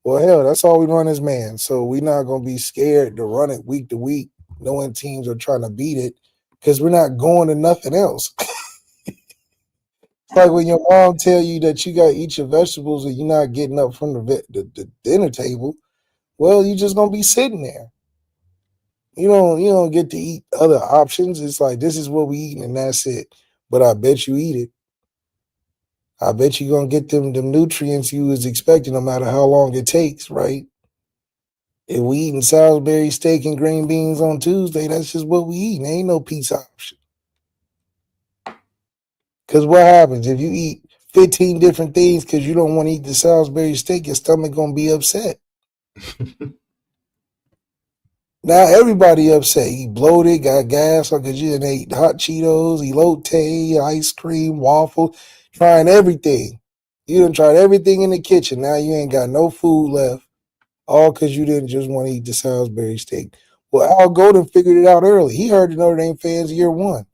well, hell, that's all we run as man. So we're not going to be scared to run it week to week, knowing teams are trying to beat it because we're not going to nothing else. It's like when your mom tell you that you got to eat your vegetables and you're not getting up from the dinner table. Well, you're just going to be sitting there. You don't get to eat other options. It's like, this is what we eating and that's it. But I bet you eat it. I bet you're going to get them nutrients you was expecting no matter how long it takes, right? If we eating Salisbury steak and green beans on Tuesday, that's just what we eating. Ain't no pizza option. Because what happens if you eat 15 different things because you don't want to eat the Salisbury steak, your stomach going to be upset. Now everybody upset. He bloated, got gas because you done ate hot Cheetos, elote, ice cream, waffles, trying everything. You done tried everything in the kitchen. Now you ain't got no food left, all because you didn't just want to eat the Salisbury steak. Well, Al Golden figured it out early. He heard the Notre Dame fans year one.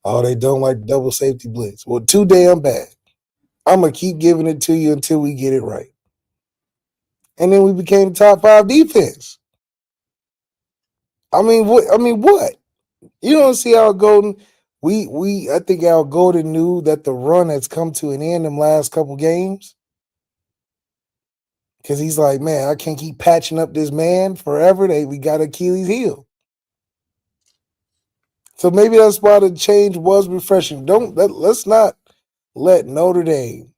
Oh, they don't like double safety blitz. Well, too damn bad. I'm going to keep giving it to you until we get it right. And then we became the top 5 defense. I mean, what? You don't see Al Golden. I think Al Golden knew that the run has come to an end in the last couple games. Because he's like, man, I can't keep patching up this man forever. We got Achilles heel. So maybe that's why the change was refreshing. Let's not let Notre Dame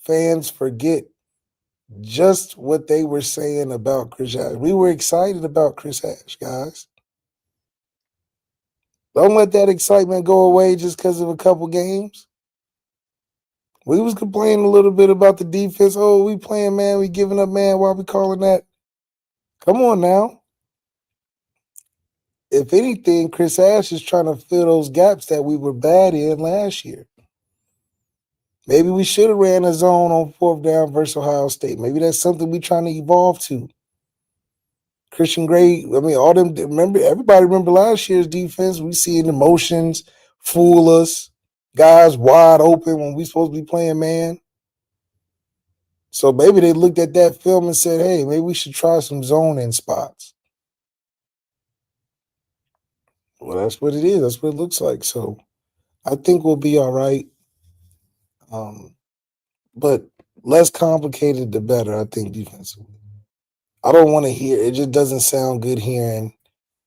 fans forget just what they were saying about Chris Ash. We were excited about Chris Ash, guys. Don't let that excitement go away just because of a couple games. We was complaining a little bit about the defense. Oh, we playing, man. We giving up, man. Why we calling that? Come on now. If anything, Chris Ash is trying to fill those gaps that we were bad in last year. Maybe we should have ran a zone on 4th down versus Ohio State. Maybe that's something we're trying to evolve to. Christian Gray, all them, everybody remember last year's defense. We see the motions fool us. Guys wide open when we supposed to be playing man. So maybe they looked at that film and said, hey, maybe we should try some zone-in spots. Well, that's what it is. That's what it looks like. So I think we'll be all right. But less complicated, the better, I think, defensively. I don't want to hear – it just doesn't sound good hearing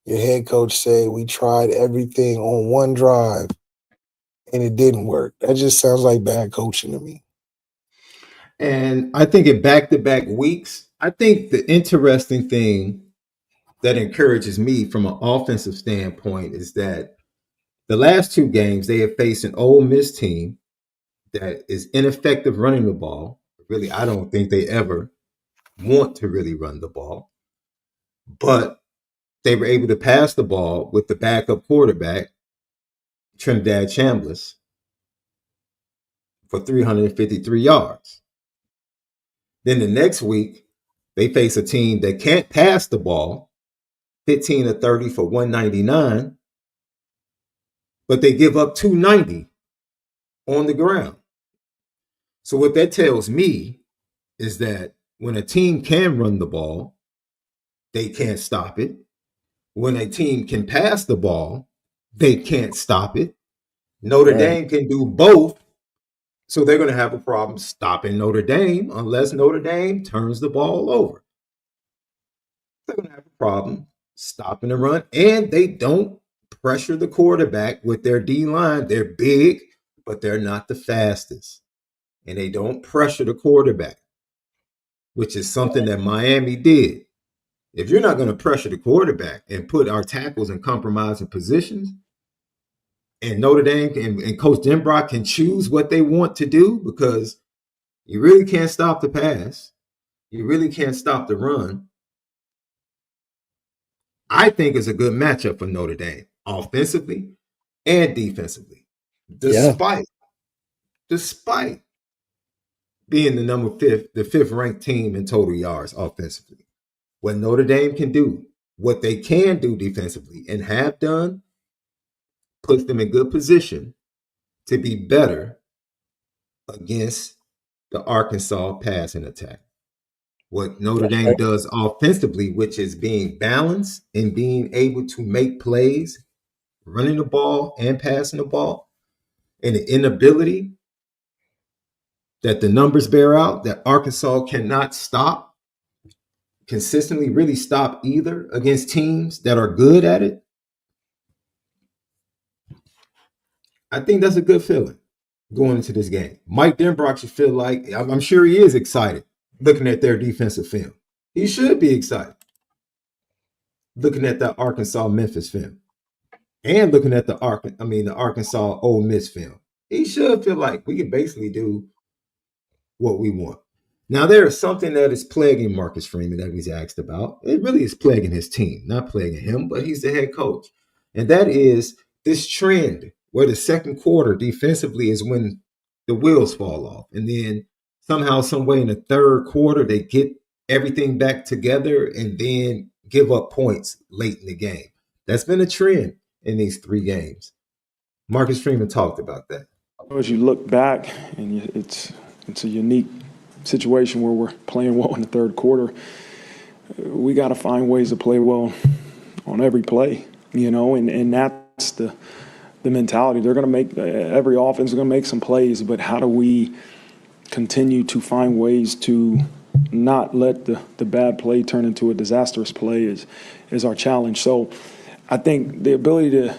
your head coach say we tried everything on one drive and it didn't work. That just sounds like bad coaching to me. And I think in back-to-back weeks, I think the interesting thing that encourages me from an offensive standpoint is that the last 2 games, they have faced an Ole Miss team that is ineffective running the ball. Really, I don't think they ever want to really run the ball. But they were able to pass the ball with the backup quarterback, Trinidad Chambliss, for 353 yards. Then the next week, they face a team that can't pass the ball, 15 of 30 for 199, but they give up 290 on the ground. So what that tells me is that when a team can run the ball, they can't stop it. When a team can pass the ball, they can't stop it. Notre Dame can do both. So they're going to have a problem stopping Notre Dame unless Notre Dame turns the ball over. They're going to have a problem stopping the run, and they don't pressure the quarterback with their D-line. They're big, but they're not the fastest. And they don't pressure the quarterback, which is something that Miami did. If you're not going to pressure the quarterback and put our tackles in compromising positions, and Notre Dame and Coach Denbrock can choose what they want to do, because you really can't stop the pass. You really can't stop the run. I think it's a good matchup for Notre Dame, offensively and defensively, despite being the fifth ranked team in total yards offensively. What Notre Dame can do, what they can do defensively and have done, puts them in good position to be better against the Arkansas passing attack. What Notre Dame does offensively, which is being balanced and being able to make plays, running the ball and passing the ball, and the inability that the numbers bear out that Arkansas cannot stop, consistently really stop either against teams that are good at it. I think that's a good feeling. going into this game. Mike Denbrock should feel like, I'm sure he is excited looking at their defensive film. He should be excited looking at that Arkansas-Memphis film and looking at the Arkansas-Ole Miss film. He should feel like we can basically do what we want. Now, there is something that is plaguing Marcus Freeman that he's asked about. It really is plaguing his team, not plaguing him, but he's the head coach. And that is this trend where the second quarter defensively is when the wheels fall off. And then somehow, some way in the third quarter, they get everything back together and then give up points late in the game. That's been a trend in these 3 games. Marcus Freeman talked about that. As you look back, and it's a unique situation where we're playing well in the third quarter. We got to find ways to play well on every play, and that's the mentality. They're going to make, every offense is going to make some plays, but how do we continue to find ways to not let the bad play turn into a disastrous play is our challenge. So I think the ability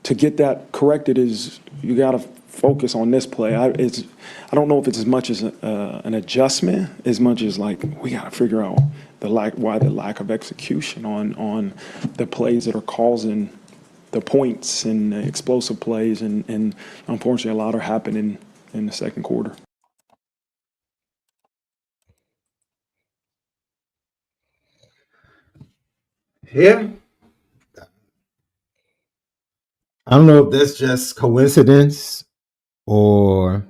to get that corrected is you got to focus on this play. I don't know if it's as much as an adjustment as much as like we got to figure out why the lack of execution on the plays that are causing the points and the explosive plays, and unfortunately a lot are happening in the second quarter. Yeah. I don't know if that's just coincidence or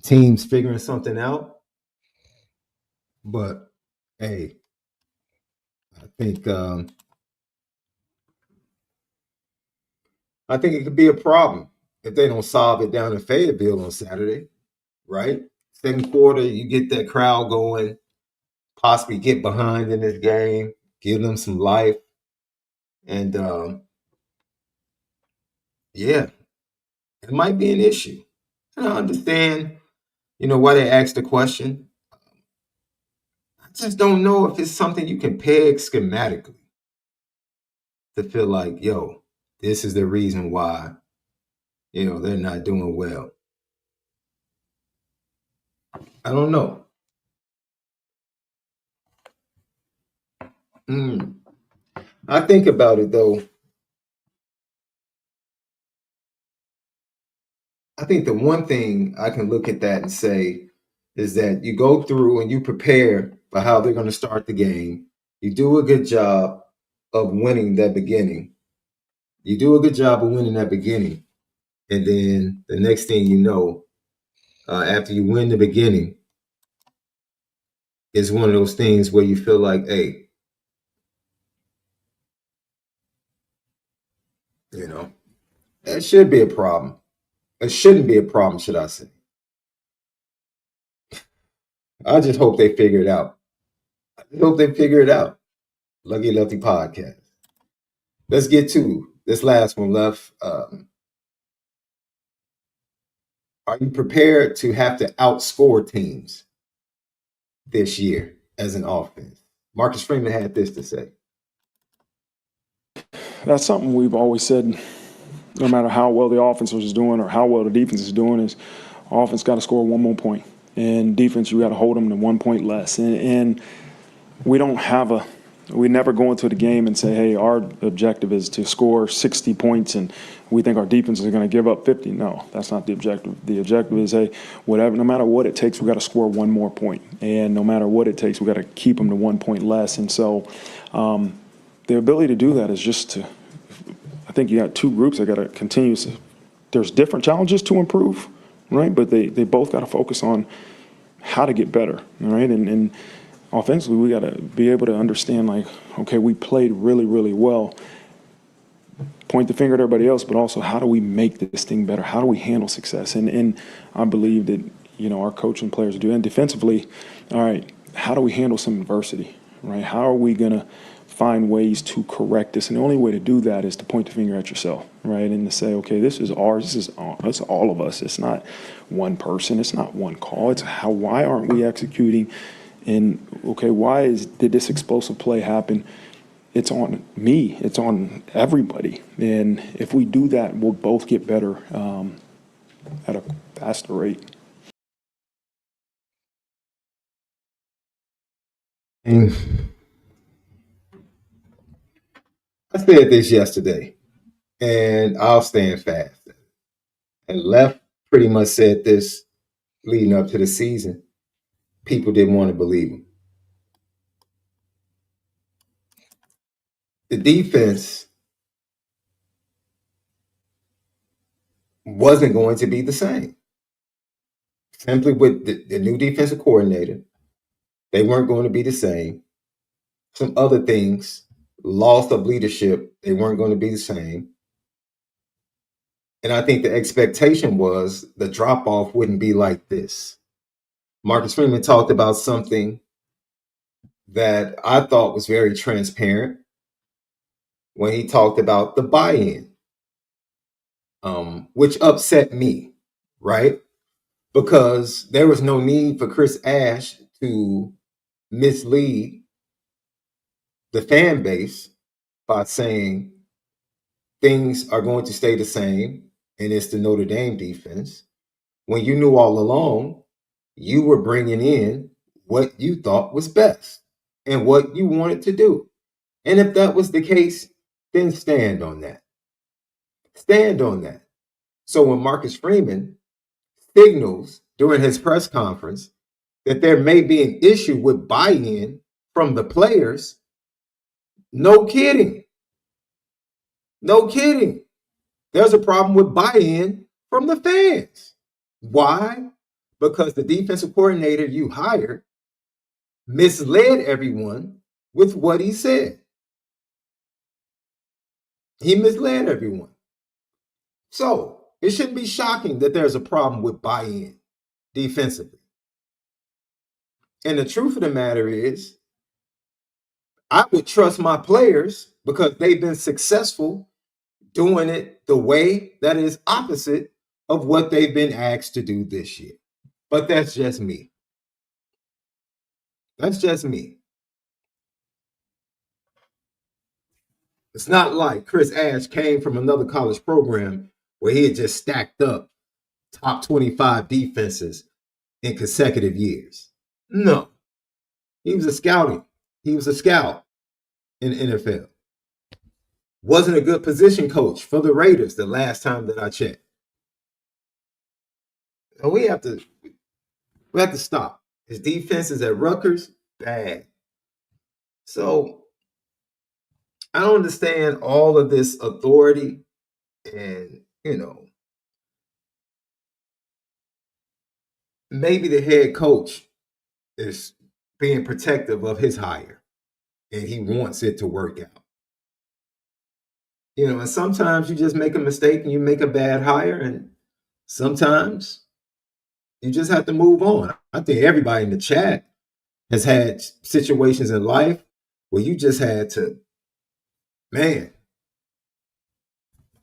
teams figuring something out. But hey, I think it could be a problem if they don't solve it down in Fayetteville on Saturday, right? Second quarter, you get that crowd going, possibly get behind in this game, give them some life. And yeah, it might be an issue. And I understand, why they asked the question. I just don't know if it's something you can peg schematically to feel like, this is the reason why, they're not doing well. I don't know. I think about it, though. I think the one thing I can look at that and say is that you go through and you prepare for how they're going to start the game. You do a good job of winning that beginning. And then the next thing you know, after you win the beginning, is one of those things where you feel like, hey, that should be a problem. It shouldn't be a problem, should I say. I just hope they figure it out. Lucky Lefty podcast. Let's get to this last one, Left. Are you prepared to have to outscore teams this year as an offense? Marcus Freeman had this to say. That's something we've always said, no matter how well the offense is doing or how well the defense is doing, is offense got to score 1 more point. And defense, you got to hold them to 1 point less. And we don't have we never go into the game and say, hey, our objective is to score 60 points and we think our defense is going to give up 50. No, that's not the objective. The objective is, hey, no matter what it takes, we got to score 1 more point. And no matter what it takes, we got to keep them to 1 point less. And so the ability to do that is just to, I think you got 2 groups that got to continue. There's different challenges to improve, right? But they both got to focus on how to get better, right? And offensively, we got to be able to understand, like, okay, we played really, really well. Point the finger at everybody else, but also how do we make this thing better? How do we handle success? And I Bleav that, our coaching players do. And defensively, all right, how do we handle some adversity, right? How are we going to find ways to correct this? And the only way to do that is to point the finger at yourself, right? And to say, okay, this is ours. It's all of us. It's not one person. It's not one call. It's why aren't we executing? And, okay, did this explosive play happen? It's on me. It's on everybody. And if we do that, we'll both get better at a faster rate. And I said this yesterday, and I'll stand fast. And Left pretty much said this leading up to the season. People didn't want to believe him. The defense wasn't going to be the same. Simply with the new defensive coordinator, they weren't going to be the same. Some other things, loss of leadership, they weren't going to be the same. And I think the expectation was the drop-off wouldn't be like this. Marcus Freeman talked about something that I thought was very transparent when he talked about the buy-in, which upset me, right? Because there was no need for Chris Ash to mislead the fan base by saying things are going to stay the same and it's the Notre Dame defense, when you knew all along you were bringing in what you thought was best and what you wanted to do. And if that was the case, then stand on that. Stand on that. So when Marcus Freeman signals during his press conference that there may be an issue with buy-in from the players, no kidding. No kidding. There's a problem with buy-in from the fans. Why? Because the defensive coordinator you hired misled everyone with what he said. He misled everyone. So it shouldn't be shocking that there's a problem with buy-in defensively. And the truth of the matter is, I would trust my players because they've been successful doing it the way that is opposite of what they've been asked to do this year. But that's just me. That's just me. It's not like Chris Ash came from another college program where he had just stacked up top 25 defenses in consecutive years. No. He was a scout in the NFL. Wasn't a good position coach for the Raiders the last time that I checked. So we have to stop. His defense is at Rutgers, bad. So I don't understand all of this authority and, maybe the head coach is being protective of his hire and he wants it to work out. And sometimes you just make a mistake and you make a bad hire, and sometimes you just have to move on. I think everybody in the chat has had situations in life where you just had to,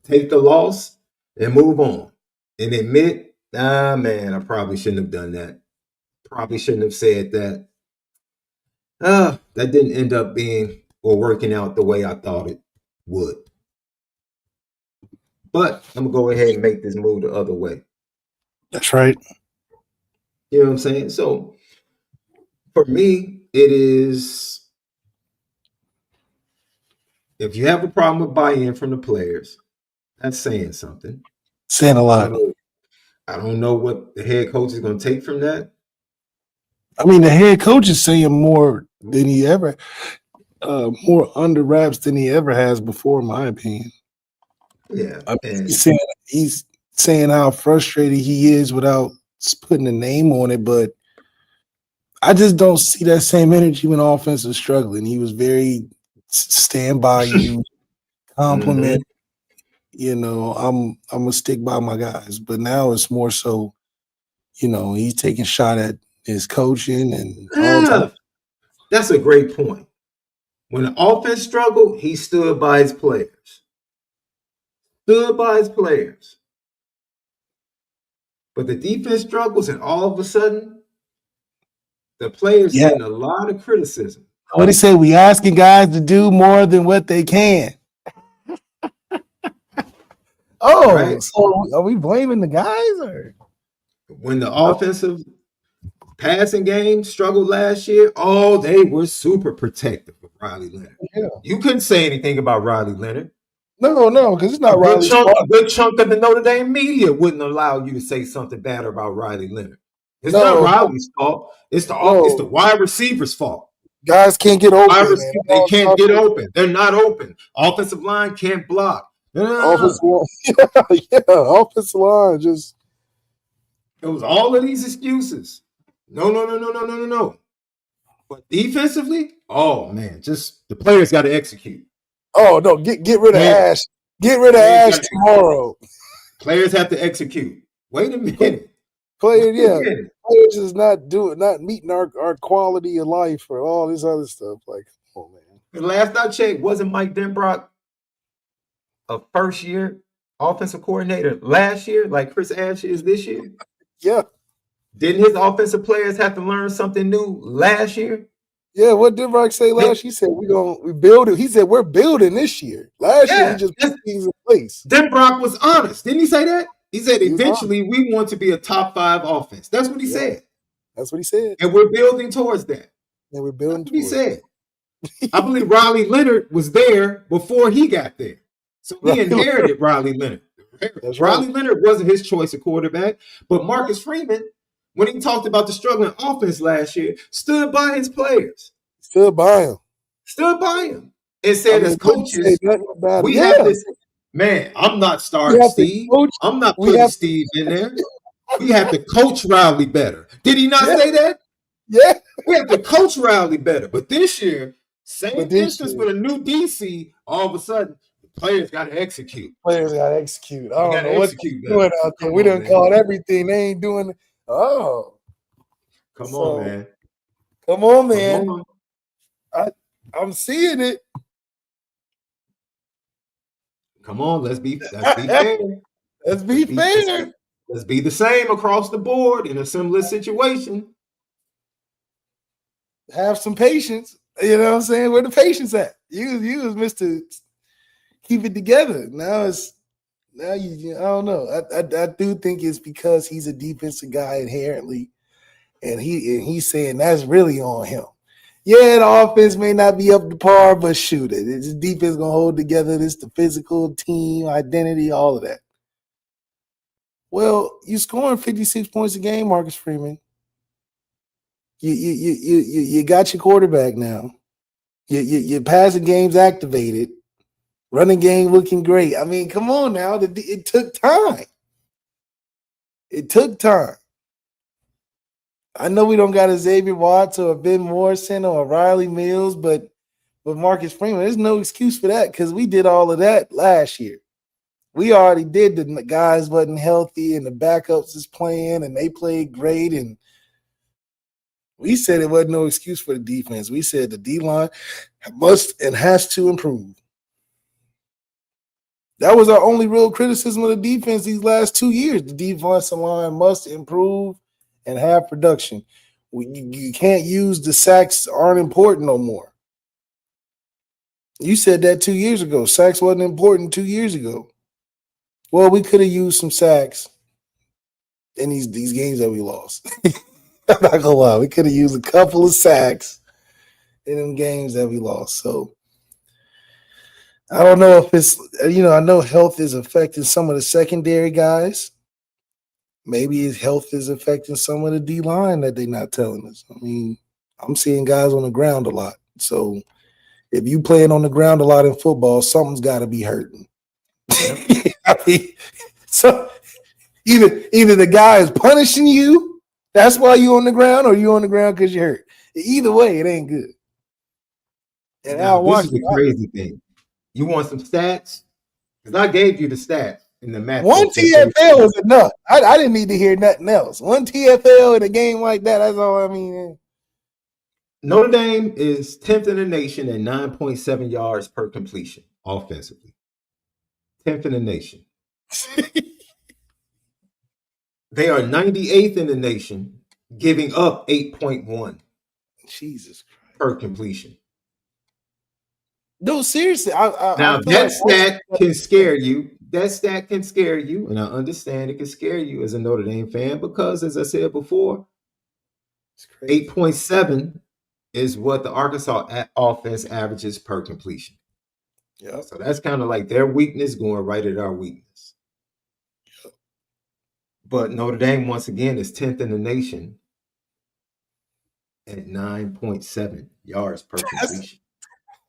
take the loss and move on and admit, I probably shouldn't have done that. Probably shouldn't have said that. That didn't end up being or working out the way I thought it would. But I'm going to go ahead and make this move the other way. That's right. You know what I'm saying? So for me, it is, if you have a problem with buy-in from the players, that's saying something. Saying a lot. I don't know what the head coach is going to take from that. I mean, the head coach is saying more than he ever, more under wraps than he ever has before, in my opinion. Yeah. He's saying how frustrated he is without putting a name on it, but I just don't see that same energy when offense is struggling. He was very stand by you, compliment. I'm gonna stick by my guys, but now it's more so, he's taking shot at his coaching and all that. That's a great point. When the offense struggled, he stood by his players. But the defense struggles, and all of a sudden, the players getting a lot of criticism. What he said, we asking guys to do more than what they can. Oh, right? so are we blaming the guys or? When the offensive passing game struggled last year, they were super protective of Riley Leonard. Yeah. You couldn't say anything about Riley Leonard. No, because it's not Riley's fault. A good chunk of the Notre Dame media wouldn't allow you to say something bad about Riley Leonard. It's not Riley's fault. It's the wide receiver's fault. Guys can't get open. They can't get open. They're not open. Offensive line can't block. Offensive line, offensive line just. It was all of these excuses. No. But defensively, just the players got to execute. Oh no, get rid of Ash. Get rid of Ash tomorrow. Players have to execute. Wait a minute. Players is not meeting our quality of life or all this other stuff. Like, oh man. The last I checked, wasn't Mike Denbrock a first year offensive coordinator last year, like Chris Ash is this year? Yeah. Didn't his offensive players have to learn something new last year? Yeah, what did Denbrock say last year? He said we build it. He said we're building this year. Last year we just put things in place. Denbrock was honest. Didn't he say that? He said eventually we want to be a top 5 offense. That's what he said. That's what he said. And we're building towards that. And we're building towards that. He said. I believe Riley Leonard was there before he got there. So he inherited Riley Leonard. Riley Leonard wasn't his choice of quarterback, but Marcus Freeman, when he talked about the struggling offense last year, stood by his players. Stood by him. And said, as coaches, we have this. Man, I'm not starting Steve. I'm not putting Steve in there. We have to coach Riley better. Did he not say that? Yeah. We have to coach Riley better. But this year, same instance with a new DC, all of a sudden, the players got to execute. I don't know what they're doing out there. We done called everything. They ain't doing it. Oh. Come on, man. Come on, man. I'm seeing it. Come on, let's be fair. Let's be fair. Let's be the same across the board in a similar situation. Have some patience. You know what I'm saying? Where the patience at? You was Mr. Keep it together. Now you I don't know. I do think it's because he's a defensive guy inherently, and he's saying that's really on him. Yeah, the offense may not be up to par, but shoot it. It's defense gonna hold together. This the physical team identity, all of that. Well, you scoring 56 points a game, Marcus Freeman. You got your quarterback now. Your passing game's activated. Running game looking great. I mean, come on now. It took time. It took time. I know we don't got a Xavier Watts or a Ben Morrison or a Riley Mills, but Marcus Freeman, there's no excuse for that because we did all of that last year. We already did. The guys wasn't healthy and the backups is playing and they played great. And we said it wasn't no excuse for the defense. We said the D-line must and has to improve. That was our only real criticism of the defense these last 2 years. The defensive line must improve and have production. You can't use the sacks aren't important no more. You said that 2 years ago. Sacks wasn't important 2 years ago. Well, we could have used some sacks in these games that we lost. I'm not gonna lie. We could have used a couple of sacks in them games that we lost. So I don't know if it's, I know health is affecting some of the secondary guys. Maybe his health is affecting some of the D-line that they're not telling us. I mean, I'm seeing guys on the ground a lot. So if you playing on the ground a lot in football, something's got to be hurting. I mean, so either the guy is punishing you, that's why you're on the ground, or you're on the ground because you're hurt. Either way, it ain't good. And this is the crazy thing. You want some stats? Because I gave you the stats in the match. One TFL was enough. I didn't need to hear nothing else. One TFL in a game like that, that's all I mean. Notre Dame is 10th in the nation at 9.7 yards per completion offensively. 10th in the nation. They are 98th in the nation, giving up 8.1. Jesus Christ. Per completion. No, seriously. Now, that stat can scare you. that stat can scare you, and I understand it can scare you as a Notre Dame fan because, as I said before, 8.7 is what the Arkansas offense averages per completion. Yeah. So that's kind of like their weakness going right at our weakness. Yep. But Notre Dame, once again, is 10th in the nation at 9.7 yards per completion.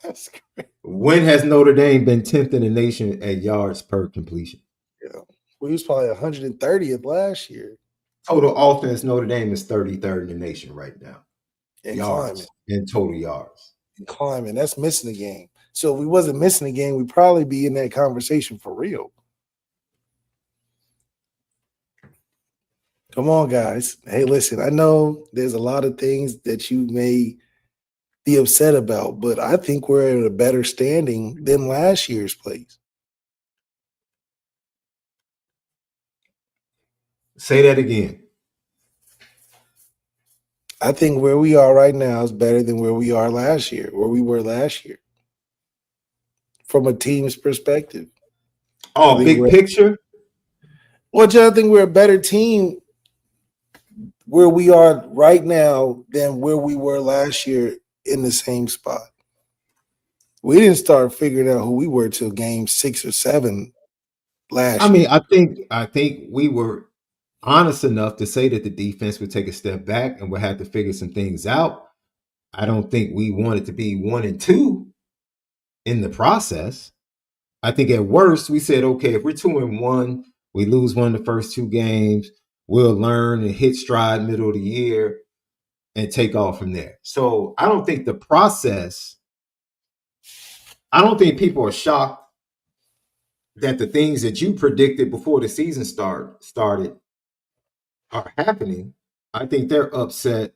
That's great. When has Notre Dame been 10th in the nation at yards per completion? Yeah. We was probably 130th last year. Total offense, Notre Dame is 33rd in the nation right now. And yards in total yards. And climbing. That's missing the game. So if we wasn't missing the game, we'd probably be in that conversation for real. Come on, guys. Hey, listen, I know there's a lot of things that you may be upset about, but I think we're in a better standing than last year's place. Say that again. I think where we are right now is better than where we are last year, where we were last year. From a team's perspective. Oh, big picture? Well, I think we're a better team where we are right now than where we were last year in the same spot. We didn't start figuring out who we were till game 6 or 7 last year. I mean, I think we were honest enough to say that the defense would take a step back and we'll have to figure some things out. I don't think we wanted to be 1-2 in the process. I think at worst we said, okay, if we're 2-1, we lose one of the first 2 games, we'll learn and hit stride middle of the year and take off from there. So I don't think the process, I don't think people are shocked that the things that you predicted before the season started are happening. I think they're upset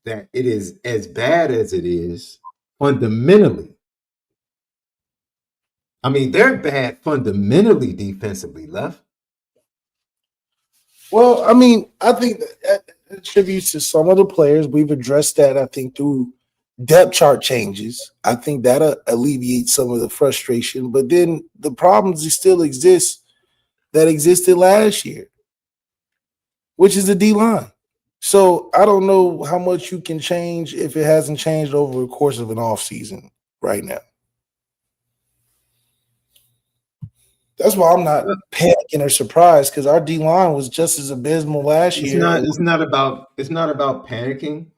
that it is as bad as it is fundamentally. I mean, they're bad fundamentally defensively, Left. Well, I mean, I think that attributes to some of the players. We've addressed that, I think, through depth chart changes. I think that alleviates some of the frustration. But then the problems still exist that existed last year, which is the D-line. So I don't know how much you can change if it hasn't changed over the course of an offseason right now. That's why I'm not panicking or surprised, because our D-line was just as abysmal last year. It's not about panicking.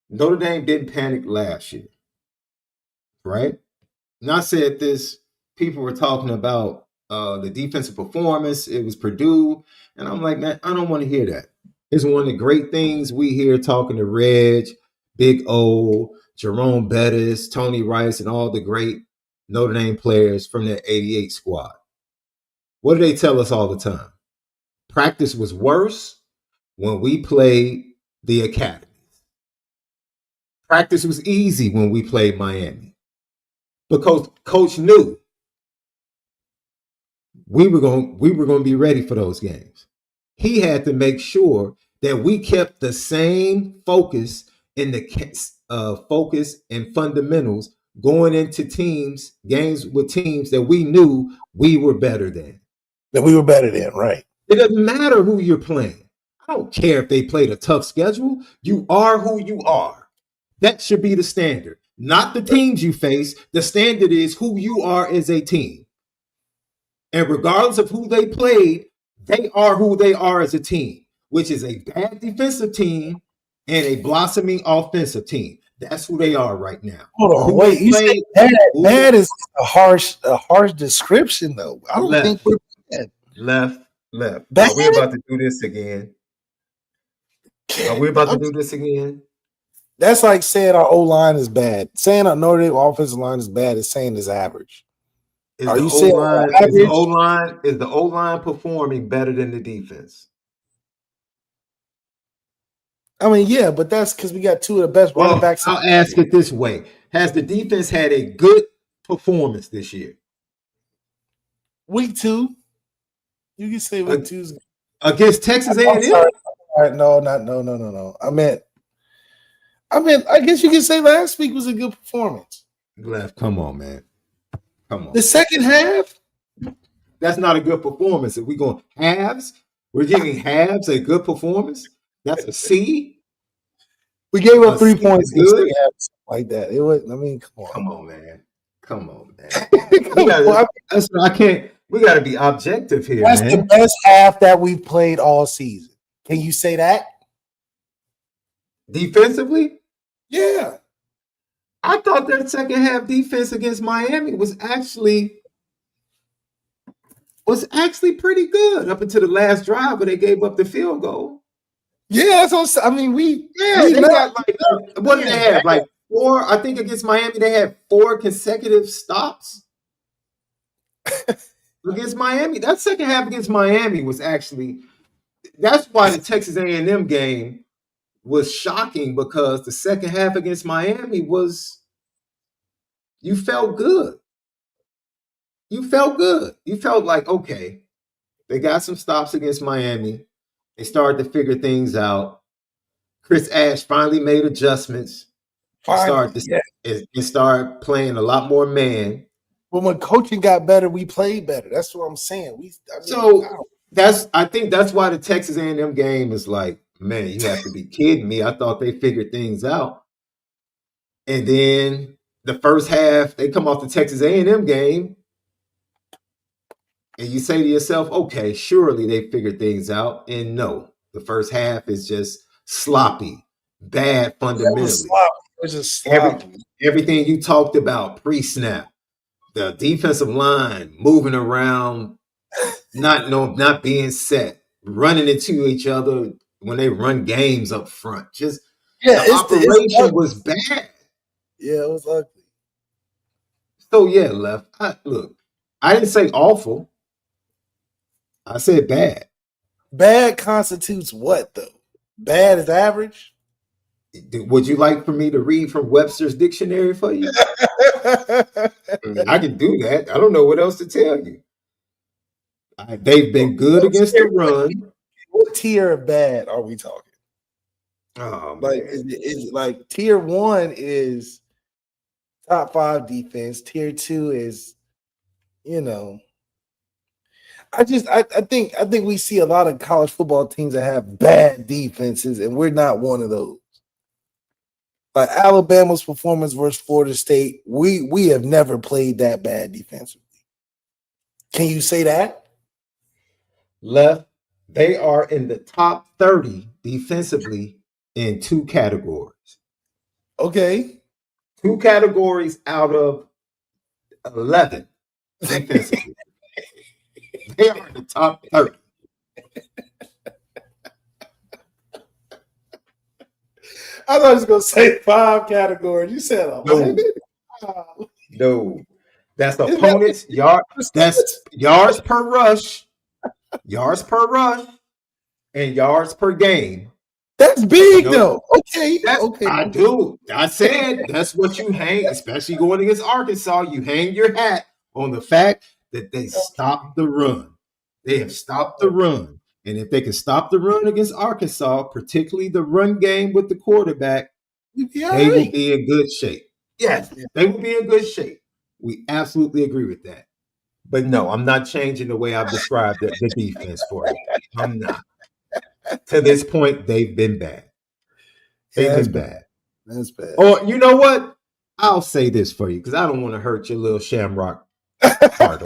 Notre Dame didn't panic last year, right? And I said this, people were talking about the defensive performance. It was Purdue. And I'm like, man, I don't want to hear that. It's one of the great things we hear talking to Reg, Big O, Jerome Bettis, Tony Rice, and all the great Notre Dame players from that 88 squad. What do they tell us all the time? Practice was worse when we played the academies. Practice was easy when we played Miami because coach knew we were going to be ready for those games. He had to make sure that we kept the same focus in the focus and fundamentals going into games with teams that we knew we were better than. That we were better than, right? It doesn't matter who you're playing. I don't care if they played a tough schedule. You are who you are. That should be the standard. Not the teams you face. The standard is who you are as a team. And regardless of who they played, they are who they are as a team, which is a bad defensive team and a blossoming offensive team. That's who they are right now. Hold on, wait. You say bad is a harsh description, though. I don't think we're bad. Left. Bad? Are we about to do this again? That's like saying our O-line is bad. Saying our Notre Dame offensive line is bad is saying it's average. Is the O-line performing better than the defense? I mean, yeah, but that's because we got 2 of the best running backs. I'll ask it this way. Has the defense had a good performance this year? Week 2. You can say week 2's against Texas A&M. All right, no. I meant, I guess you can say last week was a good performance. Left, come on, man. Come on. The second half? That's not a good performance. If we going halves, we're giving halves a good performance. That's a C. We gave up A 3 C points is in the good. second half, like that. It was. I mean, come on. Come on, man. Come on, man. Come on. That's what I can't. We got to be objective here, That's the man. best half that we've played all season. Can you say that? Defensively, Yeah. I thought that second half defense against Miami was actually pretty good up until the last drive where they gave up the field goal. Yeah, that's what I mean. We They got like what did they have? Like 4. I think against Miami they had 4 consecutive stops against Miami. That second half against Miami was actually. That's why the Texas A&M game was shocking, because the second half against Miami was. You felt good. You felt good. You felt like, okay, they got some stops against Miami. They started to figure things out. Chris Ash finally made adjustments. And started playing a lot more man. But when coaching got better, we played better. That's what I'm saying. I think that's why the Texas A&M game is like, man, you have to be kidding me. I thought they figured things out. And then the first half, they come off the Texas A&M game, and you say to yourself, okay, surely they figured things out. And no, the first half is just sloppy, bad fundamentally. It was just sloppy. Everything you talked about pre-snap, the defensive line moving around, not being set, running into each other when they run games up front. Just the operation was bad. Yeah, it was ugly. So yeah, Left. I didn't say awful. I said bad. Bad constitutes what though? Bad is average. Would you like for me to read from Webster's dictionary for you? I can do that. I don't know what else to tell you. They've been good against the run. What tier of bad are we talking? Oh, like, is like tier 1 is top 5 defense. Tier 2 is, I think we see a lot of college football teams that have bad defenses, and we're not one of those. Like Alabama's performance versus Florida State, we have never played that bad defensively. Can you say that? Left, they are in the top 30 defensively in 2 categories. Okay. 2 categories out of 11 defensively. They are in the top 30. I thought I was going to say 5 categories. You said 11? No. That's opponents, that's yards per rush, and yards per game. That's big, though. Okay. I do. I said that's what you hang, especially going against Arkansas. You hang your hat on the fact that they stopped the run. They have stopped the run. And if they can stop the run against Arkansas, particularly the run game with the quarterback, they will be in good shape. Yes, they will be in good shape. We absolutely agree with that. But no, I'm not changing the way I've described the defense for you. I'm not. To this point, they've been bad. They've been bad. That's bad. Or you know what? I'll say this for you because I don't want to hurt your little shamrock heart.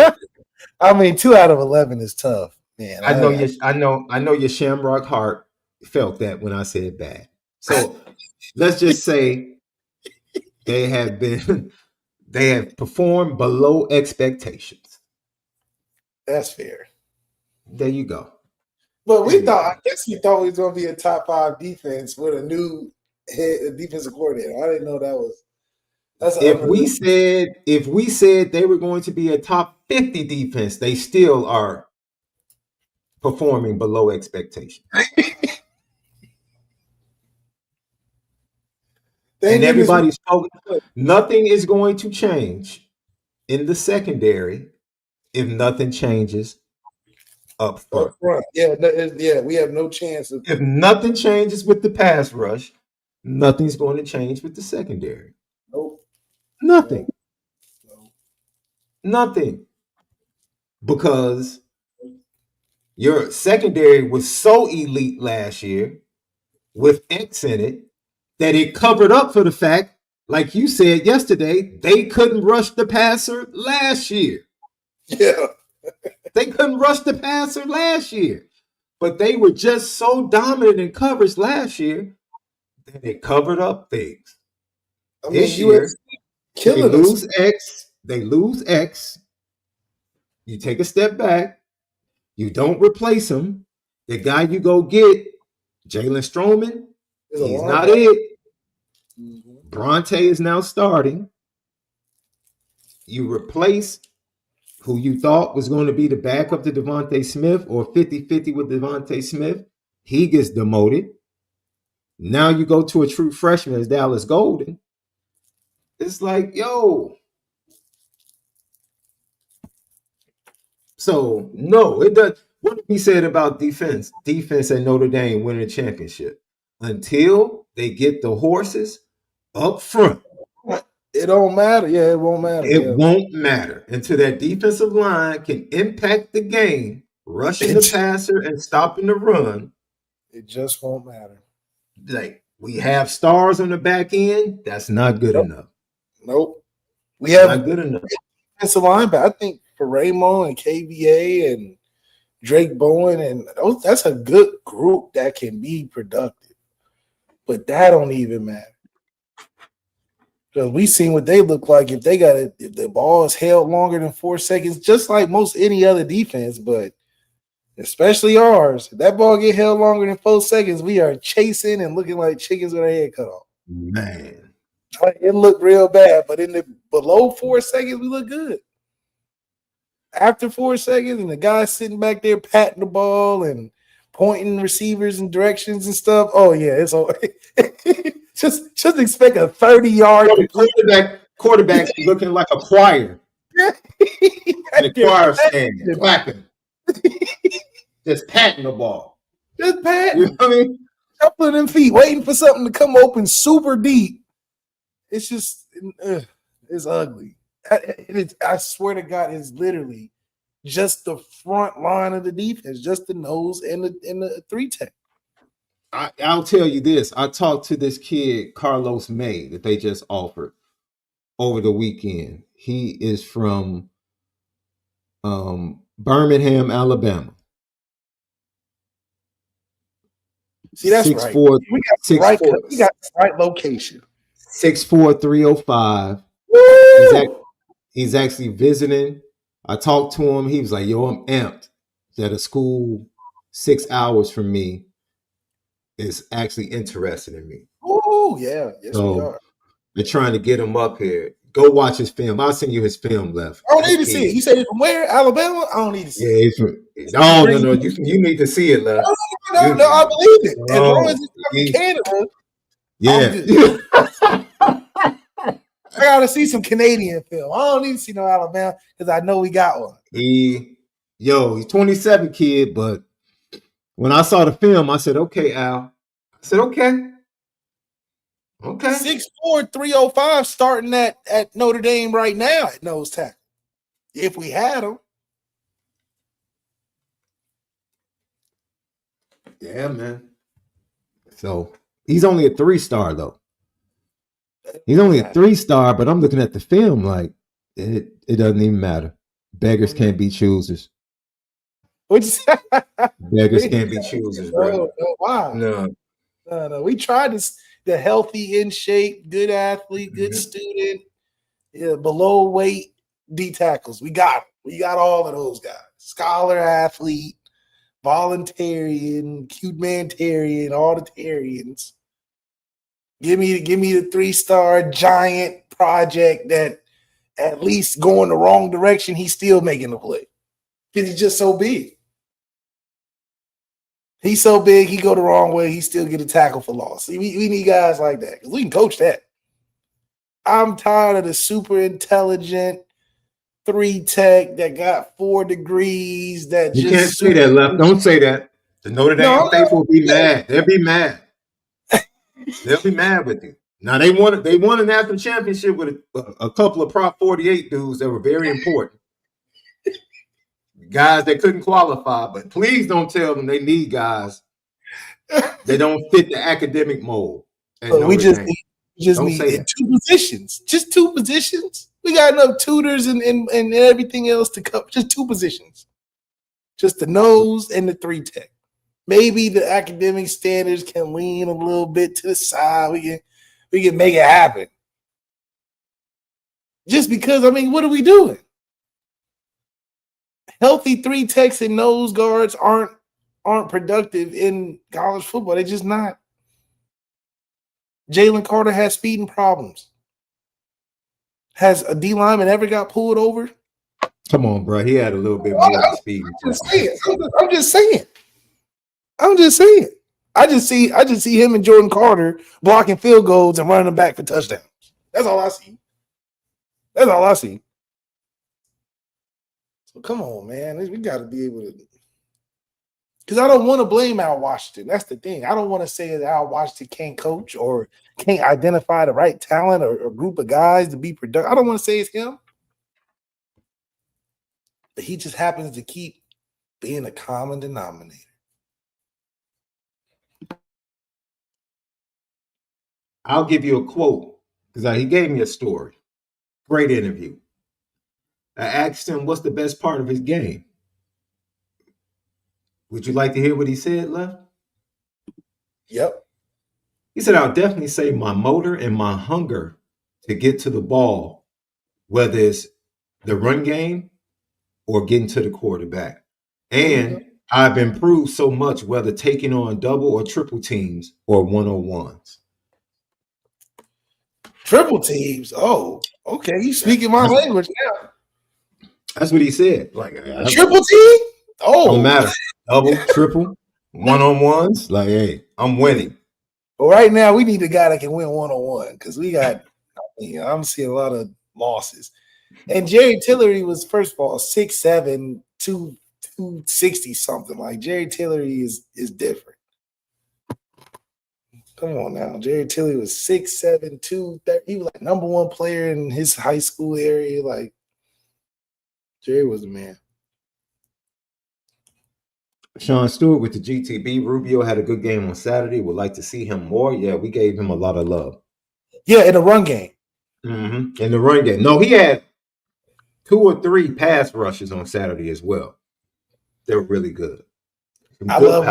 I mean, 2 out of 11 is tough, man. I know your shamrock heart felt that when I said bad. So let's just say they have performed below expectations. That's fair. There you go. But I guess we thought we was going to be a top 5 defense with a new defensive coordinator. I didn't know that was. If we said they were going to be a top 50 defense, they still are performing below expectations. And everybody's focused. Nothing is going to change in the secondary if nothing changes up front. Yeah, we have no chance. If nothing changes with the pass rush, nothing's going to change with the secondary. Nope. Nothing. Nothing. because your secondary was so elite last year with X in it that it covered up for the fact, like you said yesterday, they couldn't rush the passer last year. Yeah. They couldn't rush the passer last year. But they were just so dominant in coverage last year that it covered up things. I This mean, year, they killing us. lose X. They lose X. You take a step back. You don't replace him. The guy you go get, Jalen Stroman, he's not it. Mm-hmm. Bronte is now starting. You replace who you thought was going to be the backup to Devontae Smith or 50-50 with Devontae Smith. He gets demoted. Now you go to a true freshman as Dallas Golden. It's like, yo. So, no, it does. What did we said about defense? Defense at Notre Dame winning a championship. Until they get the horses up front. It don't matter. Yeah, it won't matter. It won't matter until that defensive line can impact the game, rushing the passer and stopping the run. It just won't matter. Like, we have stars on the back end. That's not good enough. Nope. We have not good enough. Defensive line, but I think for Raymond and KVA and Drake Bowen, and that's a good group that can be productive. But that don't even matter. Because we seen what they look like if they got it, if the ball is held longer than 4 seconds, just like most any other defense, but especially ours. If that ball get held longer than 4 seconds, we are chasing and looking like chickens with our head cut off. Man. It looked real bad, but in the below 4 seconds, we look good. After 4 seconds, and the guy sitting back there patting the ball and pointing receivers in directions and stuff. Oh yeah, it's all just expect a 30-yard quarterback looking like a choir. And the choir standing, clapping. Just patting the ball. Just patting. You know what I mean? Couple of them feet, waiting for something to come open super deep. It's just, it's ugly. I swear to God, it's literally just the front line of the defense, just the nose and the 3-tech. I'll tell you this. I talked to this kid, Carlos May, that they just offered over the weekend. He is from Birmingham, Alabama. See, that's 6'4", right. We got the right location. 6'4", 305. He's actually visiting. I talked to him. He was like, yo, I'm amped that a school 6 hours from me is actually interested in me. Oh, yeah. Yes, we are. They're trying to get him up here. Go watch his film. I'll send you his film, Left. I don't need to see it. You said he's from where? Alabama? I don't need to see it. He's from, no. You need to see it, Left. No, I believe it. As long as it's Canada. Yeah. I gotta see some Canadian film. I don't need to see no Alabama because I know we got one. He's 27, kid, but when I saw the film, I said, okay, Al. I said, okay. 6'4", 305 starting at Notre Dame right now at nose tackle. If we had him. Yeah, man. So he's only a 3-star, though. He's only a 3-star, but I'm looking at the film like it doesn't even matter. Beggars can't be choosers. Beggars can't be choosers, bro. No, why? No. We tried this. The healthy, in shape, good athlete, good student, below weight D tackles. We got them. We got all of those guys. Scholar athlete, voluntarian, humanitarian, all the Tarians. Give me the 3-star giant project that at least going the wrong direction, he's still making the play. Because he's just so big. He's so big, he go the wrong way, he still get a tackle for loss. We need guys like that because we can coach that. I'm tired of the super intelligent 3-tech that got 4 degrees. That you can't say that, Left. Don't say that. The Notre Dame faithful will be mad. They'll be mad. They'll be mad with you. Now they won a national championship with a couple of Prop 48 dudes that were very important. guys that couldn't qualify, but please don't tell them they need guys that don't fit the academic mold. But we just need that. 2 positions. Just 2 positions. We got enough tutors and everything else to cover. Just 2 positions. Just the nose and the 3 tech. Maybe the academic standards can lean a little bit to the side. We can make it happen. Just because, I mean, what are we doing? Healthy 3 techs and nose guards aren't productive in college football. They're just not. Jalen Carter has speeding problems. Has a D lineman ever got pulled over? Come on, bro. He had a little bit more speed. I'm just saying. I just see him and Jordan Carter blocking field goals and running them back for touchdowns. That's all I see. So come on, man. We got to be able to. Because I don't want to blame Al Washington. That's the thing. I don't want to say that Al Washington can't coach or can't identify the right talent or group of guys to be productive. I don't want to say it's him. But he just happens to keep being a common denominator. I'll give you a quote because he gave me a story. Great interview. I asked him what's the best part of his game. Would you like to hear what he said, Left? Yep. He said, I'll definitely say my motor and my hunger to get to the ball, whether it's the run game or getting to the quarterback. And I've improved so much, whether taking on double or triple teams or one-on-ones. Triple teams? Oh, okay. You speaking my language now. That's what he said. Like triple team? Oh, don't matter. Double, triple, one-on-ones. Like, hey, I'm winning. Well, right now we need a guy that can win one-on-one because we got. I'm seeing a lot of losses. And Jerry Tillery was, first of all, 6'7", 260 something. Like Jerry Tillery is different. Come on now, Jerry Tillery was 6'7", 230. He was like number 1 player in his high school area. Like Jerry was the man. Sean Stewart with the GTB. Rubio had a good game on Saturday. Would like to see him more. Yeah, we gave him a lot of love. Yeah, in the run game. Mm-hmm. In the run game. No, he had 2 or 3 pass rushes on Saturday as well. They were really good. I love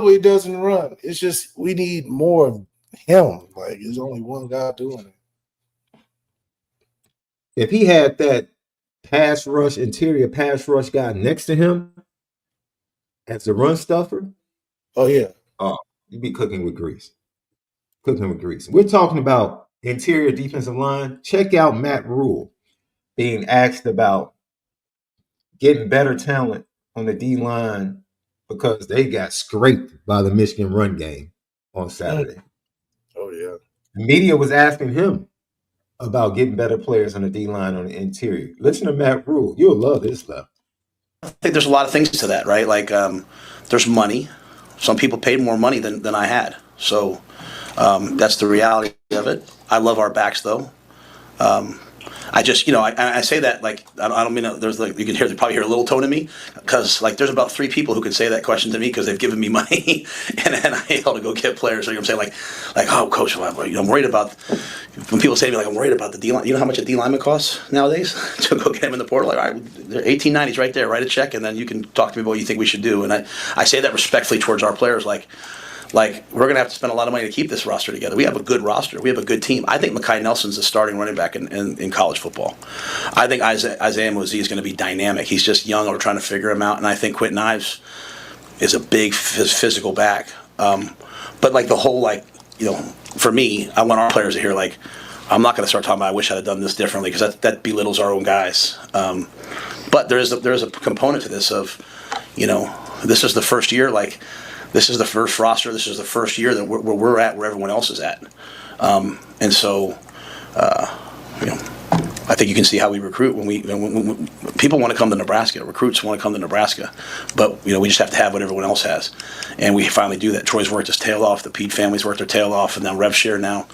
what he does in the run. It's just we need more of him. Like there's only one guy doing it. If he had that interior pass rush guy next to him as a run stuffer, you'd be cooking with grease. We're talking about interior defensive line. Check out Matt Rule being asked about getting better talent on the D line because they got scraped by the Michigan run game on Saturday. Oh yeah. The media was asking him about getting better players on the D line on the interior. Listen to Matt Rule. You'll love this stuff. I think there's a lot of things to that, right? Like there's money. Some people paid more money than I had. So that's the reality of it. I love our backs, though. I just, I say that like I don't mean there's like you can probably hear a little tone in me because like there's about 3 people who can say that question to me because they've given me money and then I able to go get players. So I'm saying like oh coach, I'm worried about when people say to me like I'm worried about the D line. You know how much a D lineman costs nowadays to go get him in the portal? Like all right, they're $18.90 right there. Write a check and then you can talk to me about what you think we should do. And I say that respectfully towards our players Like, we're going to have to spend a lot of money to keep this roster together. We have a good roster. We have a good team. I think Mekhi Nelson's a starting running back in college football. I think Isaiah Mozee is going to be dynamic. He's just young. We're trying to figure him out. And I think Quentin Ives is a big physical back. But, like, the whole, for me, I want our players to hear, I'm not going to start talking about I wish I'd have done this differently because that belittles our own guys. But there is a component to this of, this is the first year, this is the first roster. This is the first year that we're at where everyone else is at, and so I think you can see how we recruit when people want to come to Nebraska. Recruits want to come to Nebraska, but we just have to have what everyone else has, and we finally do that. Troy's worked his tail off. The Pete family's worked their tail off, and now RevShare now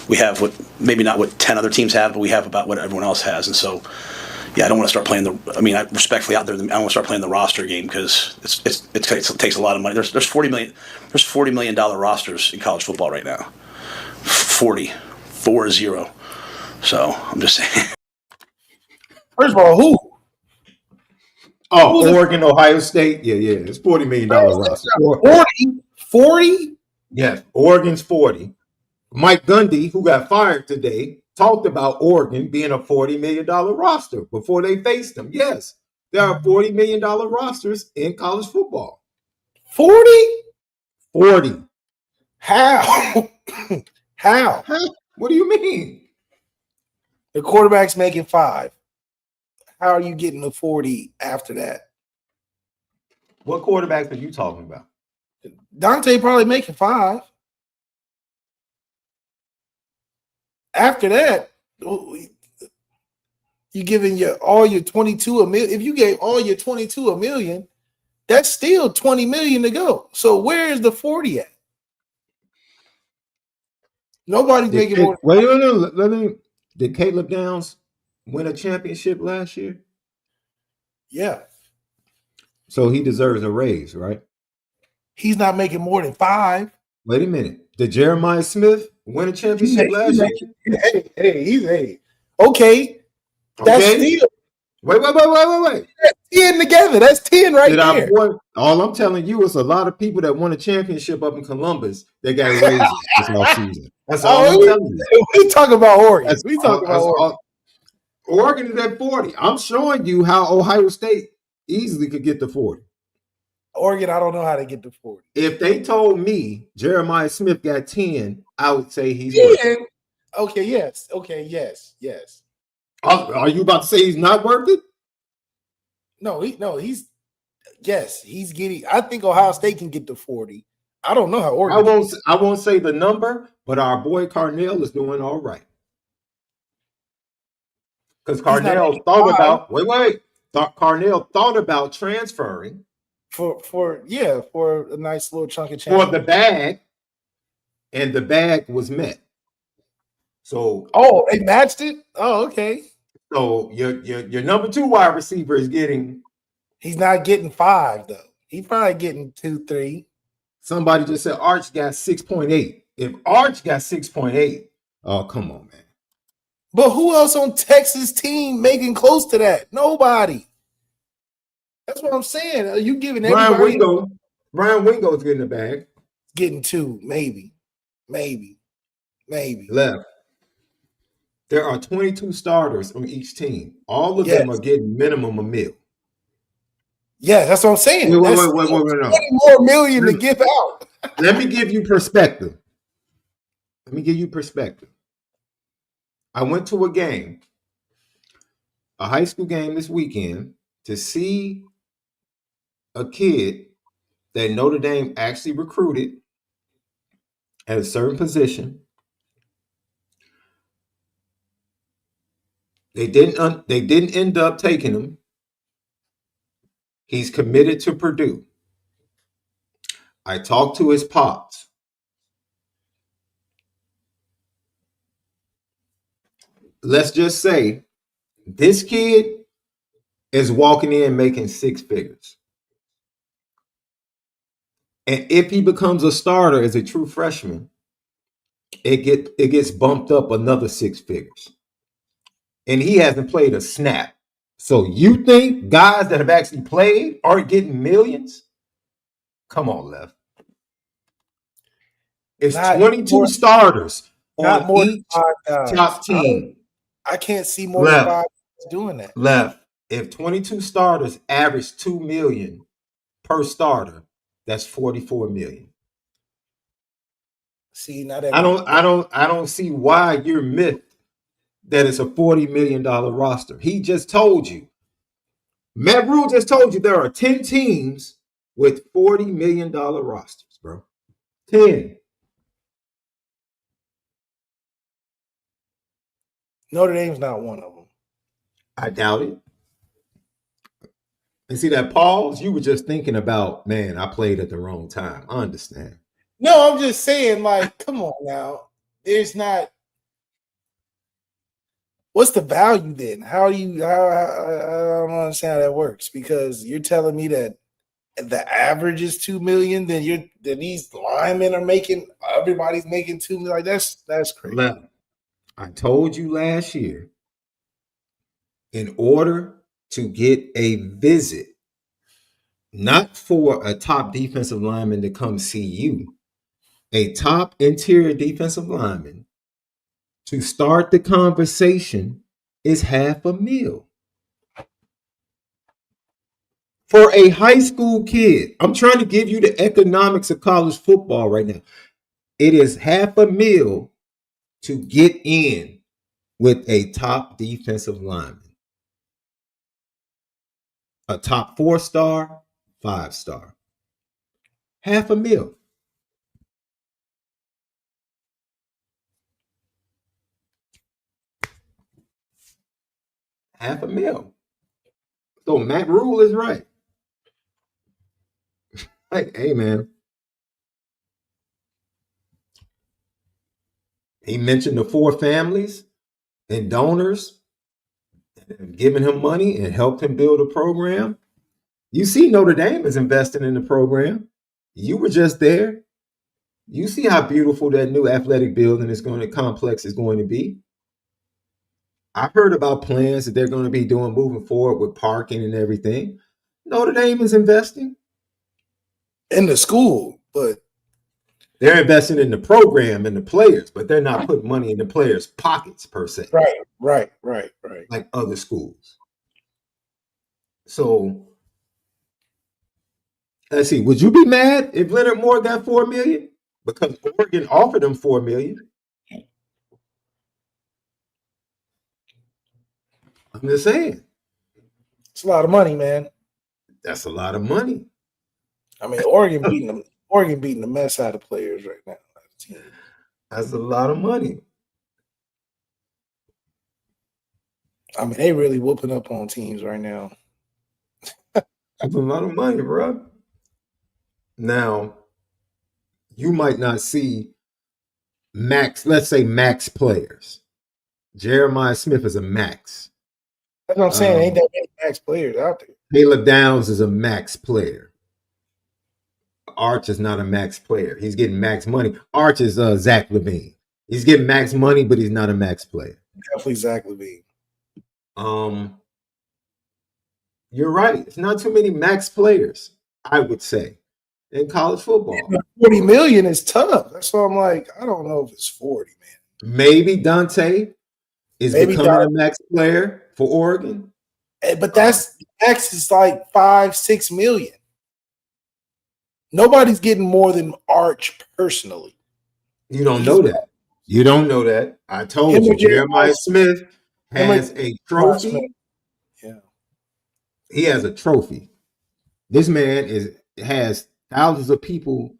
we have maybe not what 10 other teams have, but we have about what everyone else has, and so Yeah, I don't want to start playing I respectfully out there, I don't want to start playing the roster game because it takes a lot of money. There's $40 million rosters in college football right now. 40. So I'm just saying. First of all, who? Oh, Oregon, Ohio State. Yeah. It's $40 million roster. 40? Yes, Oregon's 40. Mike Gundy, who got fired today, talked about Oregon being a $40 million roster before they faced them. Yes, there are $40 million rosters in college football. 40? 40. How? How? What do you mean? The quarterback's making 5. How are you getting to 40 after that? What quarterbacks are you talking about? Dante probably making 5. After that, you giving all your 22 $1 million. If you gave all your 22 $1 million, that's still 20 million to go. So where is the 40 at? Nobody's making more. Wait. Did Caleb Downs win a championship last year? Yeah. So he deserves a raise, right? He's not making more than 5. Wait a minute. Did Jeremiah Smith win a championship last year? Hey. Okay. That's still. Wait. That's 10 together. That's 10 right there. All I'm telling you is a lot of people that won a championship up in Columbus, they got raises this offseason. That's all I'm telling you. We talk about Oregon. Oregon is at 40. I'm showing you how Ohio State easily could get to 40. Oregon, I don't know how to get to 40. If they told me Jeremiah Smith got 10, I would say he's 10. Okay, yes. Are you about to say he's not worth it? He's getting. I think Ohio State can get to 40. I don't know how Oregon. I won't say the number, but our boy Carnell is doing all right. Because Carnell Carnell thought about transferring for a nice little chunk of change for the bag, and the bag was met. So they matched it. Oh, okay. So your number 2 wide receiver is getting. He's not getting 5 though. He's probably getting 2, 3. Somebody just said Arch got 6.8. If Arch got 6.8, oh come on, man. But who else on Texas team making close to that? Nobody. That's what I'm saying. Are you giving everybody? Brian Wingo's getting the bag. Getting 2, maybe. Left. There are 22 starters on each team. All of them are getting minimum $1 million. Yeah, that's what I'm saying. Wait, no. 20 more million to give out. Let me give you perspective. I went to a game, a high school game this weekend, to see a kid that Notre Dame actually recruited at a certain position. They didn't end up taking him. He's committed to Purdue. I talked to his pops. Let's just say this kid is walking in making 6 figures. And if he becomes a starter as a true freshman, it gets bumped up another 6 figures. And he hasn't played a snap. So you think guys that have actually played aren't getting millions? Come on, Left. It's 22 starters on each top team. I can't see more than 5 doing that. Left. If 22 starters average $2 million per starter, that's $44 million. See, not that I don't see why you're miffed that it's a $40 million roster. He just told you. Matt Rule just told you there are 10 teams with $40 million rosters, bro. 10. Notre Dame's not one of them. I doubt it. And see that pause? You were just thinking about, man, I played at the wrong time. I understand. No, I'm just saying, come on now. There's not. what's the value then? How do you? I don't understand how that works, because you're telling me that the average is $2 million. Then these linemen are making, everybody's making $2 million. Like that's crazy. I told you last year, in order to get a visit, not for a top defensive lineman to come see you, a top interior defensive lineman to start the conversation is $500,000. For a high school kid, I'm trying to give you the economics of college football right now. It is $500,000 to get in with a top defensive lineman. A top 4-star, 5-star. $500,000. $500,000. So Matt Rule is right. Like, hey man. He mentioned the 4 families and donors and giving him money and helped him build a program. You see Notre Dame is investing in the program. You were just there. You see how beautiful that new athletic building complex is going to be. I've heard about plans that they're going to be doing moving forward with parking and everything. Notre Dame is investing In the school, but they're investing in the program and the players, but they're not putting money in the players' pockets per se. right. Like other schools. So let's see. Would you be mad if Leonard Moore got $4 million? Because Oregon offered him $4 million. I'm just saying. It's a lot of money, man. That's a lot of money. I mean, Oregon beating the mess out of players right now. That's a lot of money. I mean, they really whooping up on teams right now. That's a lot of money, bro. Now, you might not see max, let's say max players. Jeremiah Smith is a max. That's what I'm saying. Ain't that many max players out there? Caleb Downs is a max player. Arch is not a max player. He's getting max money. Arch is Zach LaVine. He's getting max money, but he's not a max player. Definitely Zach LaVine. You're right. It's not too many max players, I would say, in college football. $40 million is tough. That's why I'm like, I don't know if it's 40, man. Maybe Dante is becoming a max player for Oregon. But that's max is like $5-6 million. Nobody's getting more than Arch personally. You don't know that. You don't know that. I told you, Jeremiah Smith has a trophy. Yeah. He has a trophy. This man has thousands of people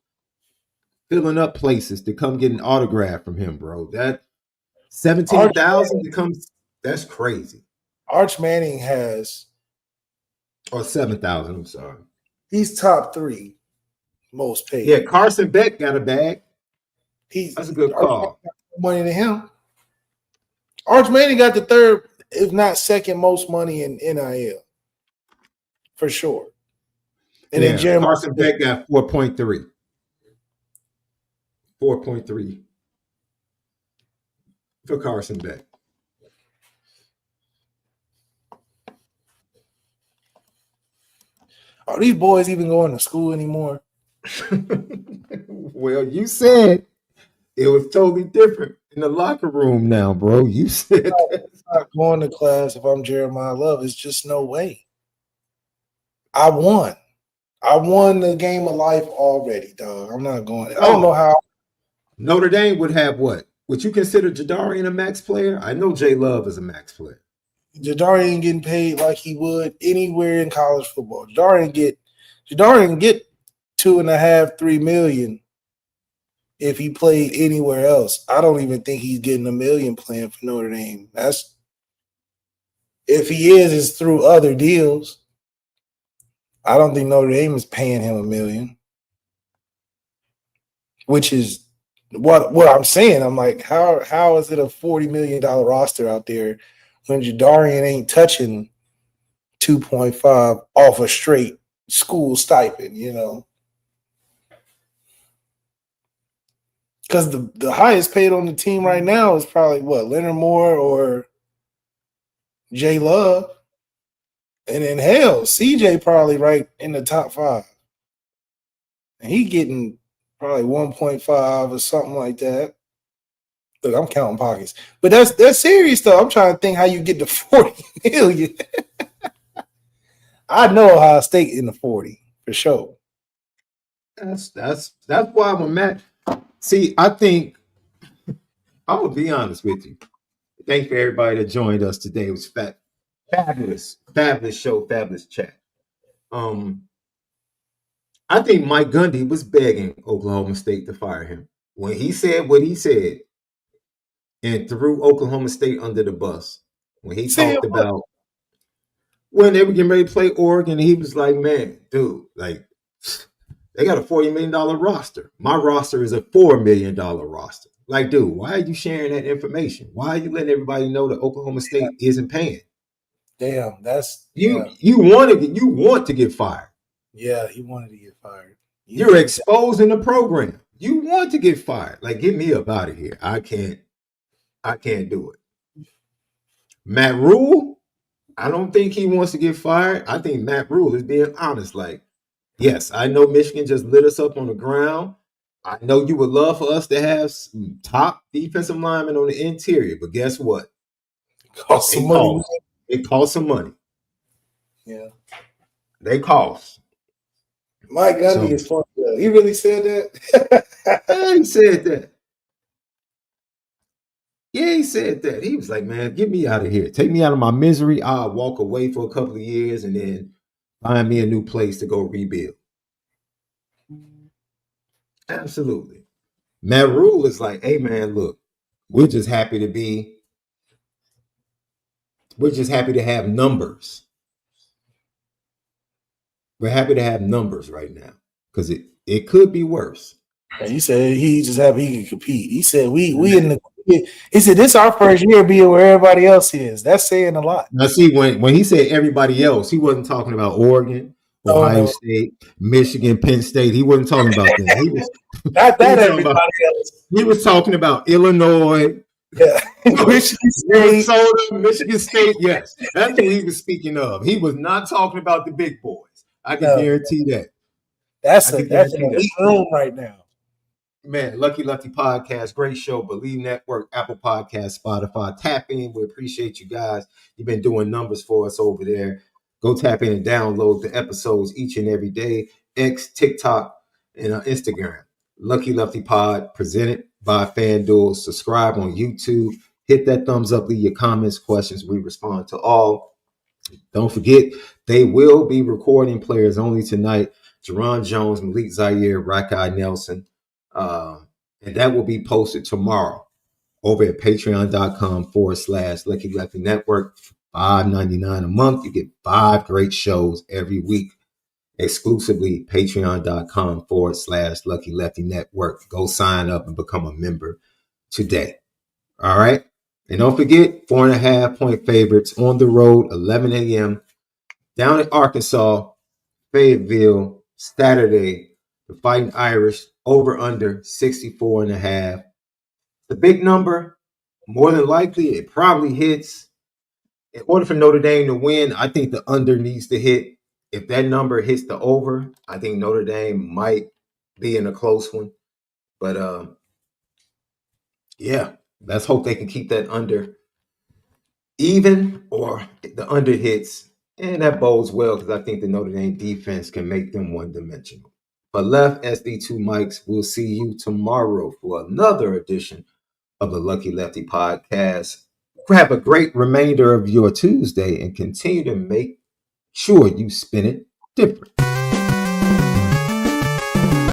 filling up places to come get an autograph from him, bro. That 17,000 becomes, that's crazy. Arch Manning has, or 7,000. I'm sorry. He's top 3 most paid. Yeah, Carson Beck got a bag. That's a good call. Money to him. Arch Manning got the 3rd, if not 2nd, most money in NIL, for sure. And then Jeremiah Carson Beck got 4.3. 4.3 for Carson Beck. Are these boys even going to school anymore? Well, you said it was totally different in the locker room now, bro. You said I'm not going to class if I'm Jeremiah Love. It's just no way. I won the game of life already, dog. I'm not going. I don't know how. Notre Dame would have what? Would you consider Jadarian a max player? I know Jay Love is a max player. Jadarian ain't getting paid like he would anywhere in college football. Jadarian get $2.5-3 million if he played anywhere else. I don't even think he's getting $1 million playing for Notre Dame. That's if he is, it's through other deals. I don't think Notre Dame is paying him $1 million, which is what I'm saying. I'm like, how is it a $40 million roster out there when Jadarian ain't touching 2.5 off a straight school stipend, you know. Because the highest paid on the team right now is probably what, Leonard Moore or Jay Love. And then hell, CJ probably right in the top 5. And he getting probably 1.5 or something like that. Look, I'm counting pockets. But that's serious though. I'm trying to think how you get to 40 million. I know Ohio State in the 40 for sure. That's why when Matt. See, I think I'm gonna be honest with you. Thanks for everybody that joined us today. It was fabulous show, fabulous chat. I think Mike Gundy was begging Oklahoma State to fire him when he said what he said and threw Oklahoma State under the bus. When he talked about when they were getting ready to play Oregon, he was like, "Man, dude, like." They got a $40 million roster. My roster is a $4 million roster. Like, dude, why are you sharing that information? Why are you letting everybody know that Oklahoma State isn't paying? Damn, that's you want to get fired. Yeah, he wanted to get fired. You're exposing the program. You want to get fired. Like, get me up out of here. I can't do it. Matt Rule, I don't think he wants to get fired. I think Matt Rule is being honest. Like, yes, I know Michigan just lit us up on the ground. I know you would love for us to have some top defensive linemen on the interior, but guess what? It costs some money. It costs some money. Yeah. They cost. Mike Gundy is funny. He really said that? Yeah, he said that. Yeah, he said that. He was like, man, get me out of here. Take me out of my misery. I'll walk away for a couple of years and then find me a new place to go rebuild. Absolutely. Matt Rule is like, hey, man, look, we're just happy to have numbers. We're happy to have numbers right now because it could be worse. And he said he just happy he can compete. He said we in the. He said this our first year being where everybody else is. That's saying a lot. Now, see, when he said everybody else, he wasn't talking about Oregon, Ohio State, Michigan, Penn State. He wasn't talking about them. He was not that everybody else. He was talking about Illinois, Michigan State, Michigan State. Yes, that's what he was speaking of. He was not talking about the big boys. I can guarantee that. That's an elite room right now. Man, Lucky Lefty Podcast, great show. Bleav Network, Apple Podcast, Spotify. Tap in. We appreciate you guys. You've been doing numbers for us over there. Go tap in and download the episodes each and every day. X, TikTok, and Instagram. Lucky Lefty Pod, presented by FanDuel. Subscribe on YouTube. Hit that thumbs up. Leave your comments, questions. We respond to all. Don't forget, they will be recording Players Only tonight. Jerron Jones, MALIK ZAIRE, Rakai Nelson. And that will be posted tomorrow over at patreon.com/Lucky Lefty Network. $5.99 a month. You get 5 great shows every week. Exclusively patreon.com/Lucky Lefty Network. Go sign up and become a member today. All right. And don't forget, 4.5-point favorites on the road, 11 a.m. down in Arkansas, Fayetteville, Saturday. The Fighting Irish over under 64.5. The big number, more than likely, it probably hits. In order for Notre Dame to win, I think the under needs to hit. If that number hits the over, I think Notre Dame might be in a close one. But yeah, let's hope they can keep that under even or the under hits. And that bodes well because I think the Notre Dame defense can make them one-dimensional. But left SD2 mics, we'll see you tomorrow for another edition of the Lucky Lefty Podcast. Have a great remainder of your Tuesday and continue to make sure you spin it different.